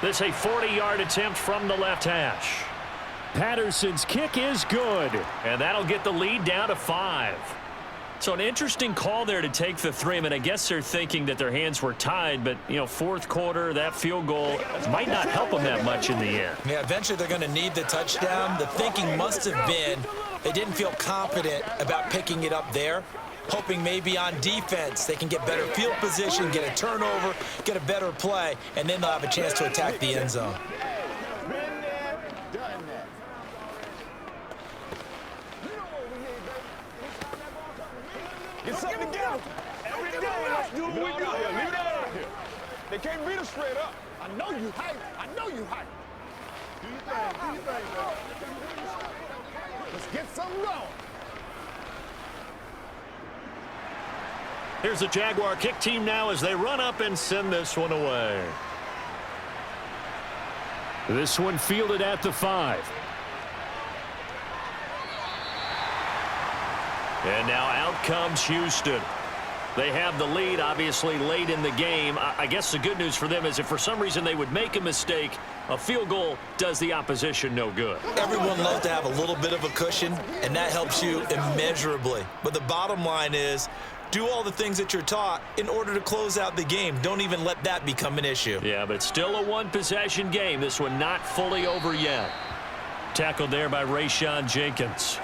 This a 40-yard attempt from the left hash. Patterson's kick is good. And that'll get the lead down to 5. So an interesting call there to take the 3. I mean, I guess they're thinking that their hands were tied, but, you know, 4th quarter, that field goal might not help them that much in the end. Yeah, eventually they're going to need the touchdown. The thinking must have been they didn't feel confident about picking it up there, hoping maybe on defense they can get better field position, get a turnover, get a better play, and then they'll have a chance to attack the end zone. Get something together. Every day, let's do what we do. Leave it out here. They can't beat us straight up. I know you hype. I know you hype. Do your thing. Do your thing, man. Let's get something going. Here's the Jaguar kick team now as they run up and send this one away. This one fielded at the 5. And now out comes Houston. They have the lead, obviously, late in the game. I guess the good news for them is if for some reason they would make a mistake, a field goal does the opposition no good. Everyone loves to have a little bit of a cushion, and that helps you immeasurably. But the bottom line is, do all the things that you're taught in order to close out the game. Don't even let that become an issue. Yeah, but still a one-possession game. This one not fully over yet. Tackled there by Rayshon Jenkins.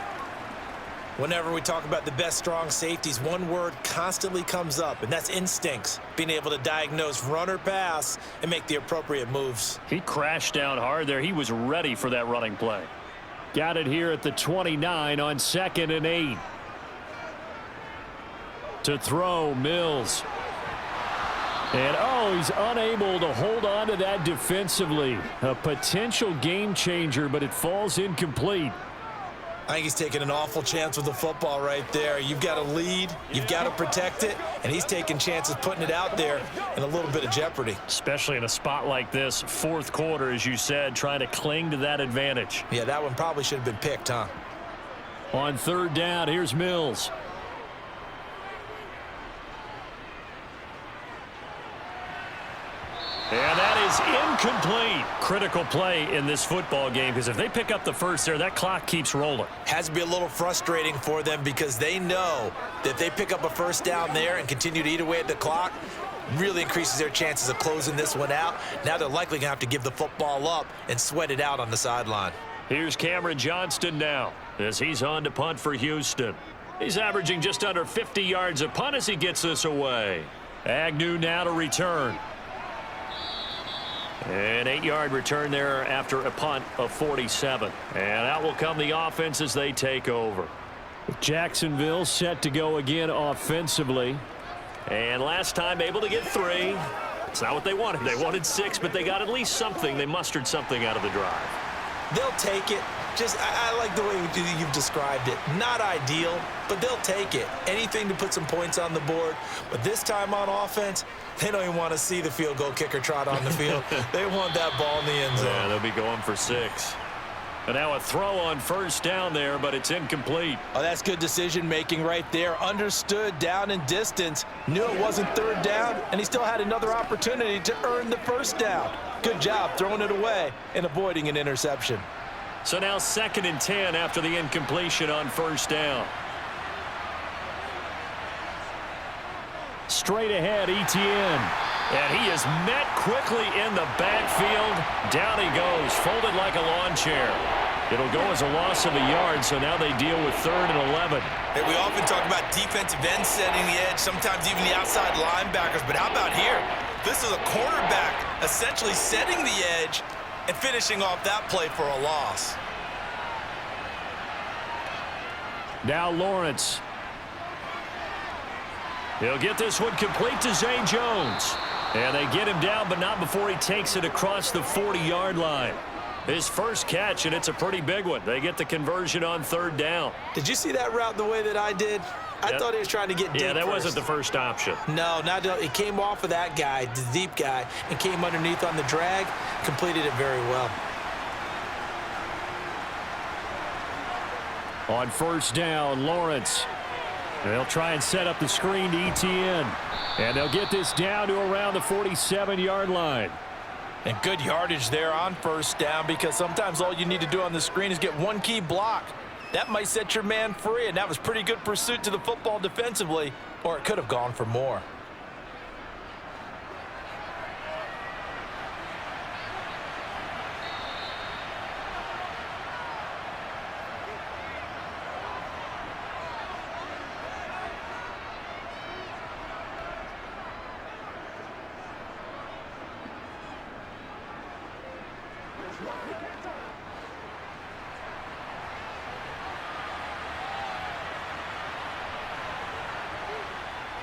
Whenever we talk about the best strong safeties, one word constantly comes up, and that's instincts. Being able to diagnose run or pass and make the appropriate moves. He crashed down hard there. He was ready for that running play. Got it here at the 29 on 2nd and 8. To throw, Mills. And, oh, he's unable to hold on to that defensively. A potential game changer, but it falls incomplete. I think he's taking an awful chance with the football right there. You've got to lead, you've got to protect it, and he's taking chances putting it out there in a little bit of jeopardy. Especially in a spot like this, 4th quarter, as you said, trying to cling to that advantage. Yeah, that one probably should have been picked, huh? On 3rd down, here's Mills. And that is incomplete. Critical play in this football game because if they pick up the first there, that clock keeps rolling. Has to be a little frustrating for them because they know that if they pick up a first down there and continue to eat away at the clock, really increases their chances of closing this one out. Now they're likely going to have to give the football up and sweat it out on the sideline. Here's Cameron Johnston now as he's on to punt for Houston. He's averaging just under 50 yards a punt as he gets this away. Agnew now to return. An 8-yard return there after a punt of 47. And out will come the offense as they take over. Jacksonville set to go again offensively. And last time able to get 3. It's not what they wanted. They wanted 6, but they got at least something. They mustered something out of the drive. They'll take it. I like the way you've described it. Not ideal, but they'll take it. Anything to put some points on the board. But this time on offense, they don't even want to see the field goal kicker trot on the field. They want that ball in the end zone. Yeah, they'll be going for 6. And now a throw on 1st down there, but it's incomplete. Oh, that's good decision-making right there. Understood down and distance. Knew it wasn't 3rd down, and he still had another opportunity to earn the 1st down. Good job throwing it away and avoiding an interception. So now 2nd and 10 after the incompletion on 1st down. Straight ahead, Etienne. And he is met quickly in the backfield. Down he goes, folded like a lawn chair. It'll go as a loss of a yard, so now they deal with 3rd and 11. Hey, we often talk about defensive ends setting the edge, sometimes even the outside linebackers, but how about here? This is a cornerback essentially setting the edge and finishing off that play for a loss. Now Lawrence. He'll get this one complete to Zay Jones. And they get him down, but not before he takes it across the 40-yard line. His first catch, and it's a pretty big one. They get the conversion on 3rd down. Did you see that route the way that I did? I thought he was trying to get deep. Yeah, that first. wasn't the first option. No, it came off of that guy, the deep guy, and came underneath on the drag, completed it very well. On 1st down, Lawrence. They'll try and set up the screen to Etienne. And they'll get this down to around the 47-yard line. And good yardage there on 1st down because sometimes all you need to do on the screen is get one key block. That might set your man free, and that was pretty good pursuit to the football defensively, or it could have gone for more.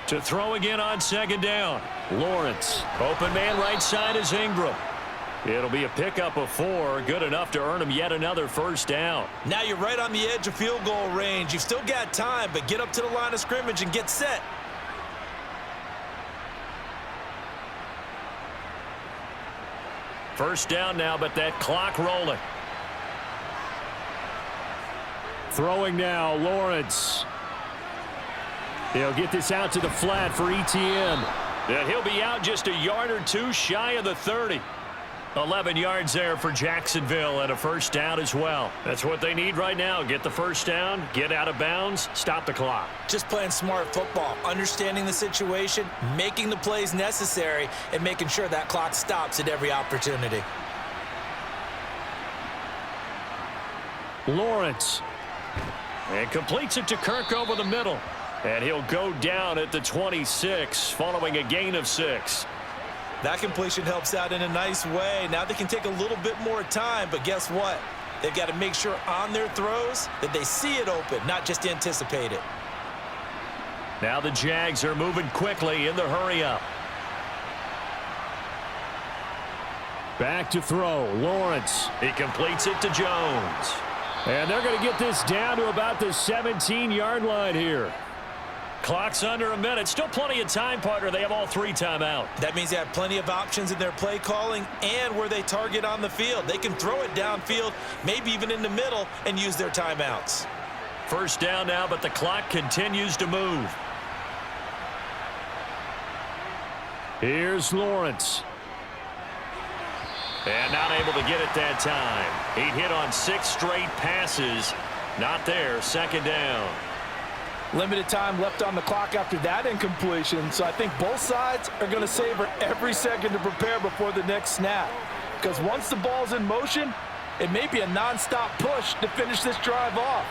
To throw again on 2nd down. Lawrence. Open man right side is Ingram. It'll be a pickup of 4, good enough to earn him yet another first down. Now you're right on the edge of field goal range. You've still got time, but get up to the line of scrimmage and get set. First down now, but that clock rolling. Throwing now, Lawrence. He'll get this out to the flat for ETN. Yeah, he'll be out just a yard or 2 shy of the 30. 11 yards there for Jacksonville and a first down as well. That's what they need right now. Get the first down, get out of bounds, stop the clock. Just playing smart football, understanding the situation, making the plays necessary, and making sure that clock stops at every opportunity. Lawrence. And completes it to Kirk over the middle. And he'll go down at the 26 following a gain of 6. That completion helps out in a nice way. Now they can take a little bit more time, but guess what? They've got to make sure on their throws that they see it open, not just anticipate it. Now the Jags are moving quickly in the hurry-up. Back to throw, Lawrence. He completes it to Jones. And they're going to get this down to about the 17-yard line here. Clock's under a minute. Still plenty of time, partner. They have all 3 timeout. That means they have plenty of options in their play calling and where they target on the field. They can throw it downfield, maybe even in the middle, and use their timeouts. First down now, but the clock continues to move. Here's Lawrence. And not able to get it that time. He hit on 6 straight passes. Not there. Second down. Limited time left on the clock after that incompletion, so I think both sides are going to savor every second to prepare before the next snap. Because once the ball's in motion, it may be a nonstop push to finish this drive off.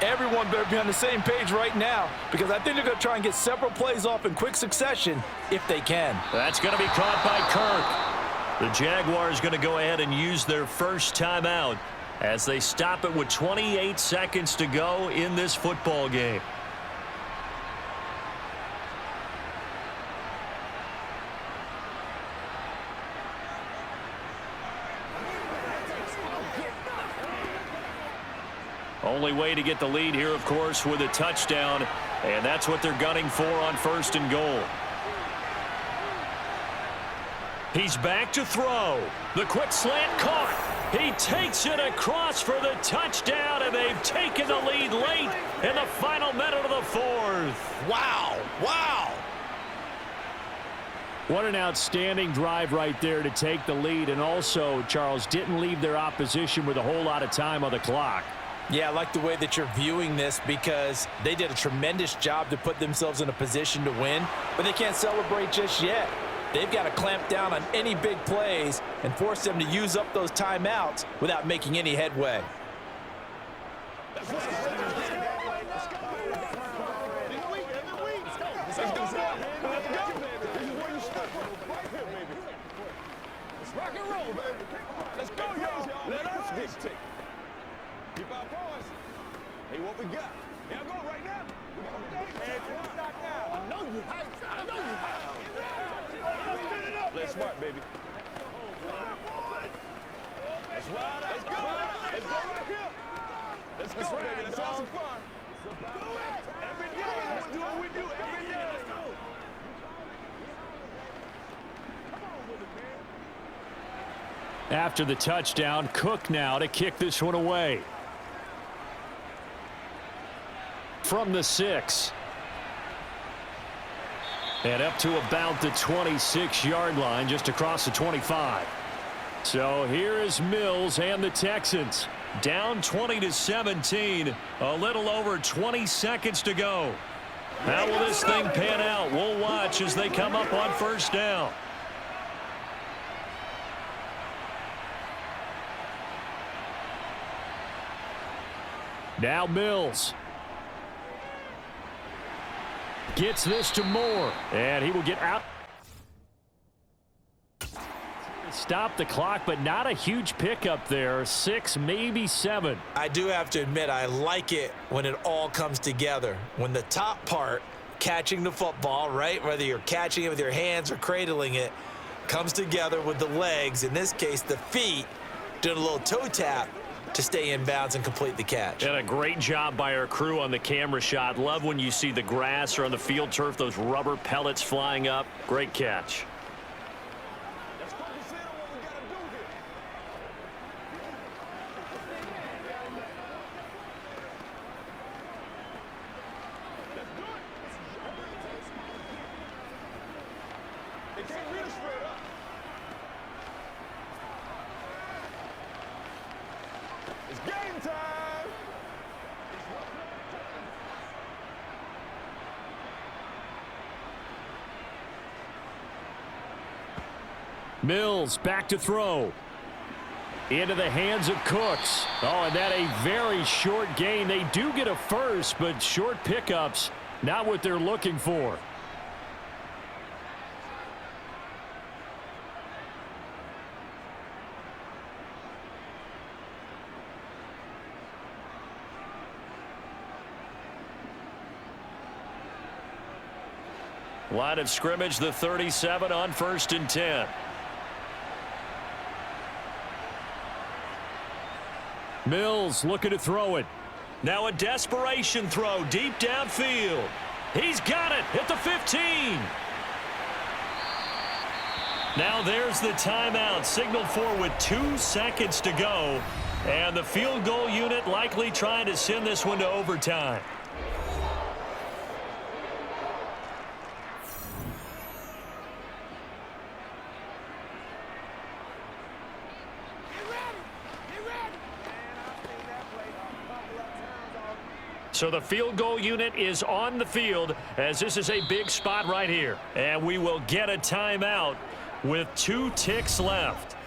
Everyone better be on the same page right now, because I think they're going to try and get several plays off in quick succession if they can. That's going to be caught by Kirk. The Jaguars going to go ahead and use their first timeout as they stop it with 28 seconds to go in this football game. Only way to get the lead here, of course, with a touchdown, and that's what they're gunning for on first and goal. He's back to throw. The quick slant caught. He takes it across for the touchdown, and they've taken the lead late in the final minute of the 4th. Wow. Wow. What an outstanding drive right there to take the lead, and also, Charles, didn't leave their opposition with a whole lot of time on the clock. Yeah, I like the way that you're viewing this because they did a tremendous job to put themselves in a position to win, but they can't celebrate just yet. They've got to clamp down on any big plays and force them to use up those timeouts without making any headway. Rock and roll, baby. Let's go, y'all. Let us dictate. Keep our voice. Hey, what we got? Yeah, I'm going right now. I know you hyped. I know you hyped. Let's smart, baby. Let's ride. Let's go. Let's go right here. Let's go, baby. Let's have some fun. Every day, let's do what we do. Every day. Let's go. Come on with it, man. After the touchdown, Cook now to kick this one away. From the 6. And up to about the 26-yard line, just across the 25. So here is Mills and the Texans. Down 20-17, a little over 20 seconds to go. How will this thing pan out? We'll watch as they come up on first down. Now Mills. Gets this to Moore, and he will get out. Stop the clock, but not a huge pickup there. 6, maybe 7. I do have to admit, I like it when it all comes together. When the top part, catching the football, right, whether you're catching it with your hands or cradling it, comes together with the legs, in this case the feet, doing a little toe tap to stay in bounds and complete the catch. And a great job by our crew on the camera shot. Love when you see the grass or on the field turf, those rubber pellets flying up. Great catch. It's game time! Mills back to throw. Into the hands of Cooks. Oh, and that a very short gain. They do get a first, but short pickups, not what they're looking for. Line of scrimmage, the 37 on 1st and 10. Mills looking to throw it. Now a desperation throw deep downfield. He's got it at the 15. Now there's the timeout signaled for with 2 seconds to go. And the field goal unit likely trying to send this one to overtime. So the field goal unit is on the field as this is a big spot right here. And we will get a timeout with 2 ticks left.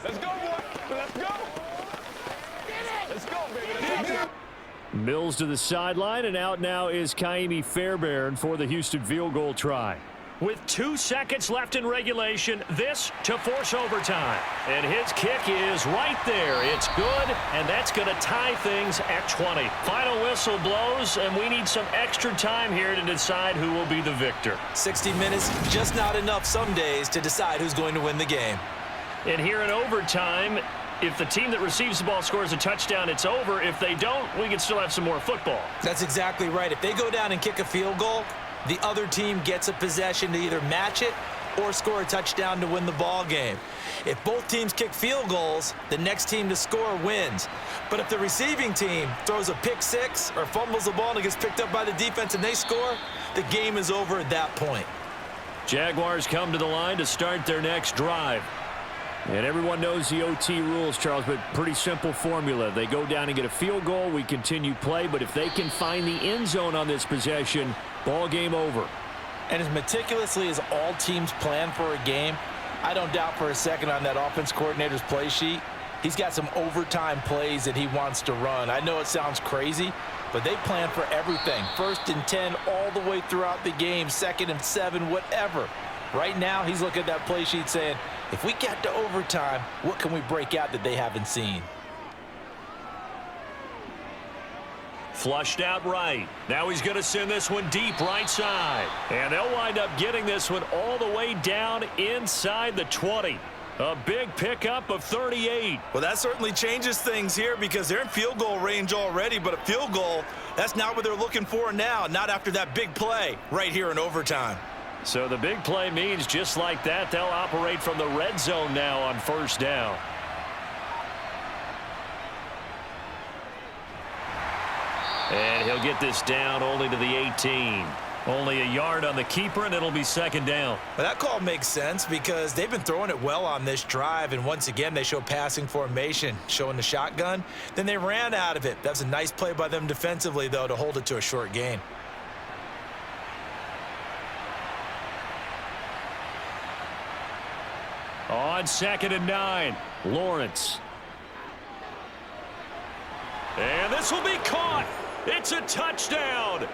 Let's go, boy. Let's go. Let's go, baby. Mills to the sideline, and out now is Kaimi Fairbairn for the Houston field goal try. With 2 seconds left in regulation, this to force overtime. And his kick is right there. It's good, and that's going to tie things at 20. Final whistle blows, and we need some extra time here to decide who will be the victor. 60 minutes, just not enough some days to decide who's going to win the game. And here in overtime, if the team that receives the ball scores a touchdown, it's over. If they don't, we can still have some more football. That's exactly right. If they go down and kick a field goal, the other team gets a possession to either match it or score a touchdown to win the ball game. If both teams kick field goals, the next team to score wins. But if the receiving team throws a pick six or fumbles the ball and it gets picked up by the defense and they score, the game is over at that point. Jaguars come to the line to start their next drive. And everyone knows the OT rules, Charles, but pretty simple formula. They go down and get a field goal, we continue play, but if they can find the end zone on this possession, ball game over. And as meticulously as all teams plan for a game, I don't doubt for a second on that offense coordinator's play sheet, he's got some overtime plays that he wants to run. I know it sounds crazy, but they plan for everything. 1st and 10 all the way throughout the game, 2nd and 7, whatever. Right now, he's looking at that play sheet saying, if we get to overtime, what can we break out that they haven't seen? Flushed out right. Now he's going to send this one deep right side. And they'll wind up getting this one all the way down inside the 20. A big pickup of 38. Well, that certainly changes things here because they're in field goal range already, but a field goal, that's not what they're looking for now, not after that big play right here in overtime. So the big play means just like that, they'll operate from the red zone now on 1st down. And he'll get this down only to the 18. Only a yard on the keeper, and it'll be 2nd down. Well, that call makes sense because they've been throwing it well on this drive, and once again, they show passing formation, showing the shotgun. Then they ran out of it. That was a nice play by them defensively, though, to hold it to a short gain. On 2nd and 9, Lawrence. And this will be caught. It's a touchdown.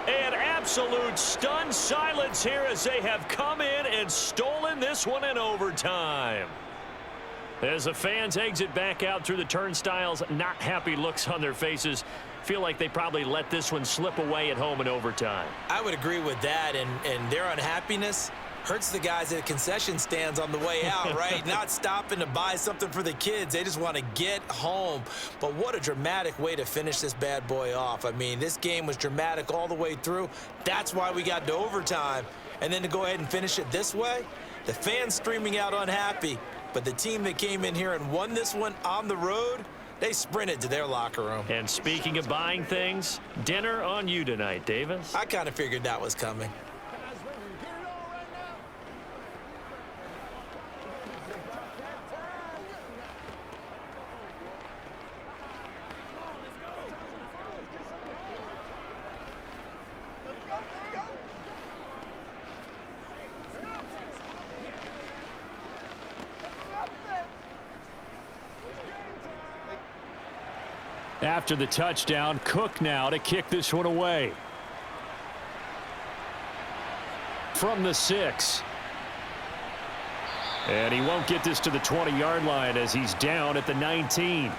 An absolute stunned silence here as they have come in and stolen this one in overtime. As the fans exit back out through the turnstiles, not happy looks on their faces. Feel like they probably let this one slip away at home in overtime. I would agree with that, and their unhappiness hurts the guys at the concession stands on the way out, right? Not stopping to buy something for the kids. They just want to get home. But what a dramatic way to finish this bad boy off. I mean, this game was dramatic all the way through. That's why we got to overtime. And then to go ahead and finish it this way, the fans streaming out unhappy. But the team that came in here and won this one on the road, they sprinted to their locker room. And speaking of buying things, dinner on you tonight, Davis. I kind of figured that was coming. After the touchdown, Cook now to kick this one away. From the 6. And he won't get this to the 20-yard line as he's down at the 19.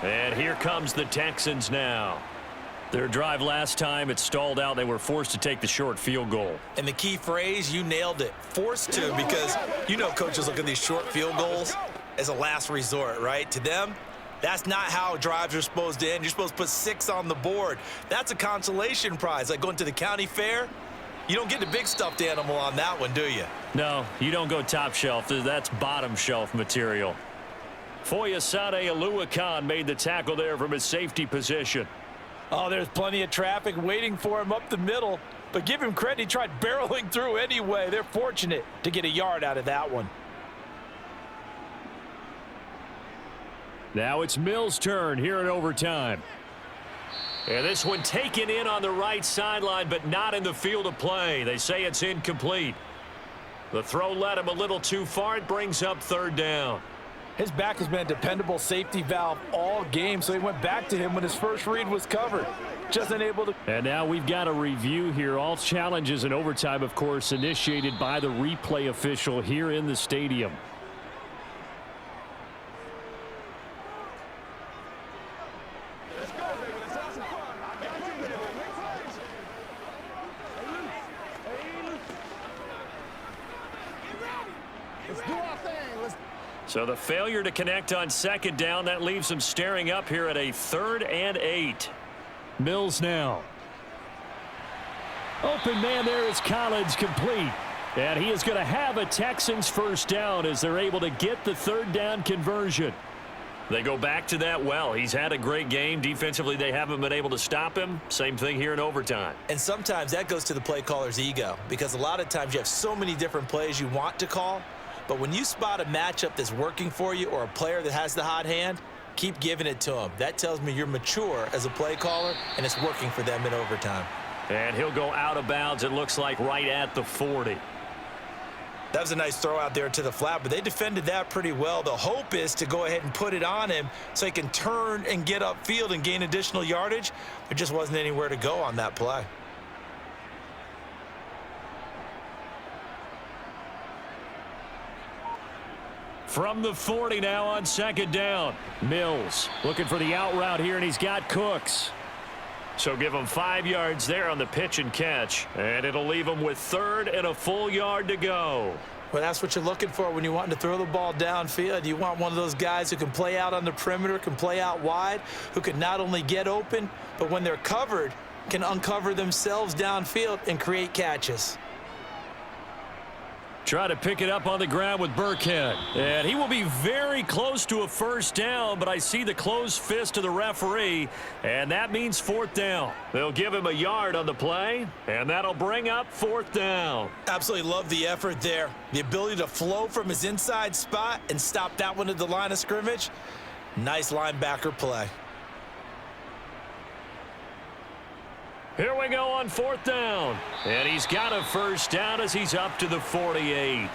And here comes the Texans now. Their drive last time, it stalled out. They were forced to take the short field goal. And the key phrase, you nailed it, forced to, because you know coaches look at these short field goals as a last resort, right? To them, that's not how drives are supposed to end. You're supposed to put 6 on the board. That's a consolation prize. Like going to the county fair, you don't get the big stuffed animal on that one, do you? No, you don't go top shelf. That's bottom shelf material. Foyesade Oluwakan made the tackle there from his safety position. Oh, there's plenty of traffic waiting for him up the middle. But give him credit, he tried barreling through anyway. They're fortunate to get a yard out of that one. Now it's Mills' turn here in overtime. And this one taken in on the right sideline, but not in the field of play. They say it's incomplete. The throw led him a little too far. It brings up third down. His back has been a dependable safety valve all game, so he went back to him when his first read was covered. Just unable to. And now we've got a review here. All challenges in overtime, of course, initiated by the replay official here in the stadium. So the failure to connect on second down, that leaves them staring up here at a 3rd and 8. Mills now. Open man there is Collins, complete. And he is going to have a Texans first down as they're able to get the 3rd down conversion. They go back to that well. He's had a great game. Defensively, they haven't been able to stop him. Same thing here in overtime. And sometimes that goes to the play caller's ego, because a lot of times you have so many different plays you want to call. But when you spot a matchup that's working for you or a player that has the hot hand, keep giving it to him. That tells me you're mature as a play caller, and it's working for them in overtime. And he'll go out of bounds, it looks like, right at the 40. That was a nice throw out there to the flat, but they defended that pretty well. The hope is to go ahead and put it on him so he can turn and get upfield and gain additional yardage. There just wasn't anywhere to go on that play. From the 40 now on second down. Mills looking for the out route here, and he's got Cooks. So give him 5 yards there on the pitch and catch, and it'll leave him with 3rd and a full yard to go. Well, that's what you're looking for when you want to throw the ball downfield. You want one of those guys who can play out on the perimeter, can play out wide, who can not only get open, but when they're covered, can uncover themselves downfield and create catches. Try to pick it up on the ground with Burkhead. And he will be very close to a first down, but I see the closed fist of the referee, and that means 4th down. They'll give him a yard on the play, and that'll bring up 4th down. Absolutely love the effort there. The ability to flow from his inside spot and stop that one at the line of scrimmage. Nice linebacker play. Here we go on 4th down. And he's got a first down as he's up to the 48.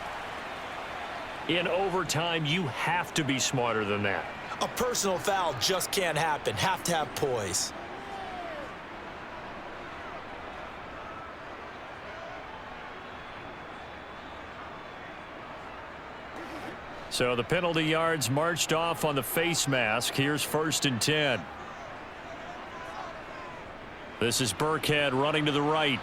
In overtime, you have to be smarter than that. A personal foul just can't happen. Have to have poise. So the penalty yards marched off on the face mask. Here's 1st and 10. This is Burkhead running to the right.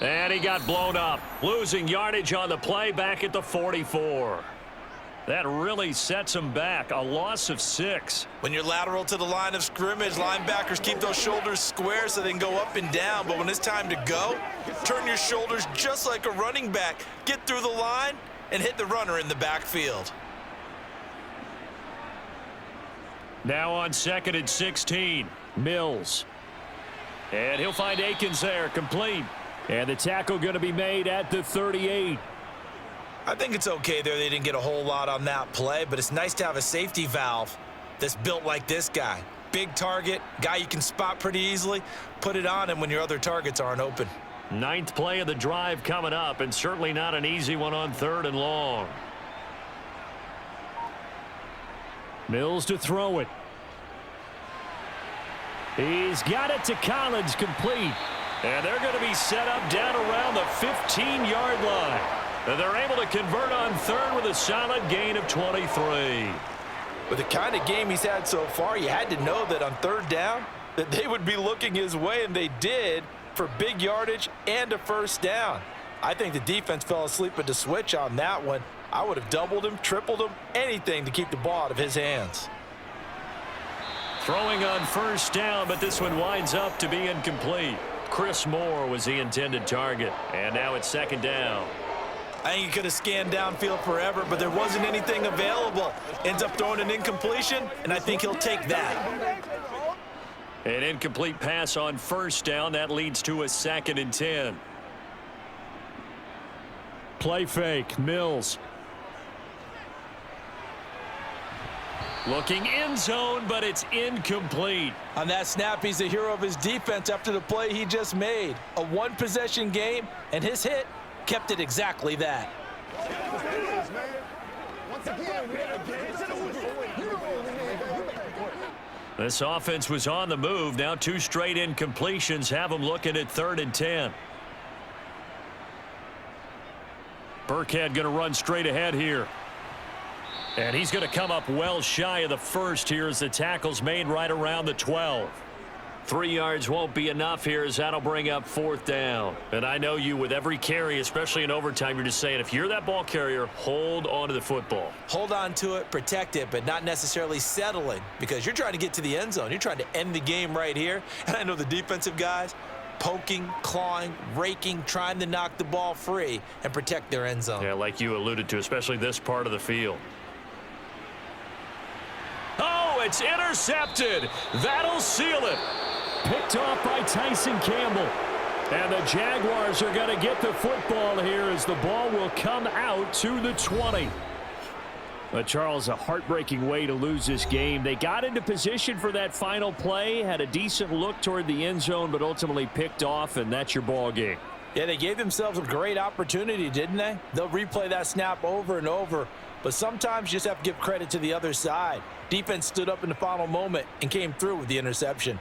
And he got blown up. Losing yardage on the play back at the 44. That really sets him back. A loss of 6. When you're lateral to the line of scrimmage, linebackers keep those shoulders square so they can go up and down. But when it's time to go, turn your shoulders just like a running back. Get through the line and hit the runner in the backfield. Now on 2nd and 16. Mills. And he'll find Akins there, complete. And the tackle going to be made at the 38. I think it's okay there. They didn't get a whole lot on that play, but it's nice to have a safety valve that's built like this guy. Big target, guy you can spot pretty easily. Put it on him when your other targets aren't open. 9th play of the drive coming up, and certainly not an easy one on 3rd and long. Mills to throw it. He's got it to Collins, complete. And they're going to be set up down around the 15-yard line. And they're able to convert on 3rd with a solid gain of 23. With the kind of game he's had so far, you had to know that on 3rd down that they would be looking his way, and they did, for big yardage and a 1st down. I think the defense fell asleep at the switch on that one. I would have doubled him, tripled him, anything to keep the ball out of his hands. Throwing on 1st down, but this one winds up to be incomplete. Chris Moore was the intended target, and now it's 2nd down. I think he could have scanned downfield forever, but there wasn't anything available. Ends up throwing an incompletion, and I think he'll take that. An incomplete pass on 1st down. That leads to a 2nd and 10. Play fake. Mills. Looking end zone, but it's incomplete. On that snap, he's the hero of his defense after the play he just made. A one-possession game, and his hit kept it exactly that. This offense was on the move. Now 2 straight incompletions have them looking at 3rd and 10. Burkhead going to run straight ahead here. And he's going to come up well shy of the 1st here as the tackle's made right around the 12. 3 yards won't be enough here as that'll bring up 4th down. And I know you, with every carry, especially in overtime, you're just saying, if you're that ball carrier, hold on to the football. Hold on to it, protect it, but not necessarily settling, because you're trying to get to the end zone. You're trying to end the game right here. And I know the defensive guys poking, clawing, raking, trying to knock the ball free and protect their end zone. Yeah, like you alluded to, especially this part of the field. Oh, it's intercepted. That'll seal it. Picked off by Tyson Campbell. And the Jaguars are going to get the football here as the ball will come out to the 20. But Charles, a heartbreaking way to lose this game. They got into position for that final play, had a decent look toward the end zone, but ultimately picked off, and that's your ball game. Yeah, they gave themselves a great opportunity, didn't they? They'll replay that snap over and over, but sometimes you just have to give credit to the other side. Defense stood up in the final moment and came through with the interception.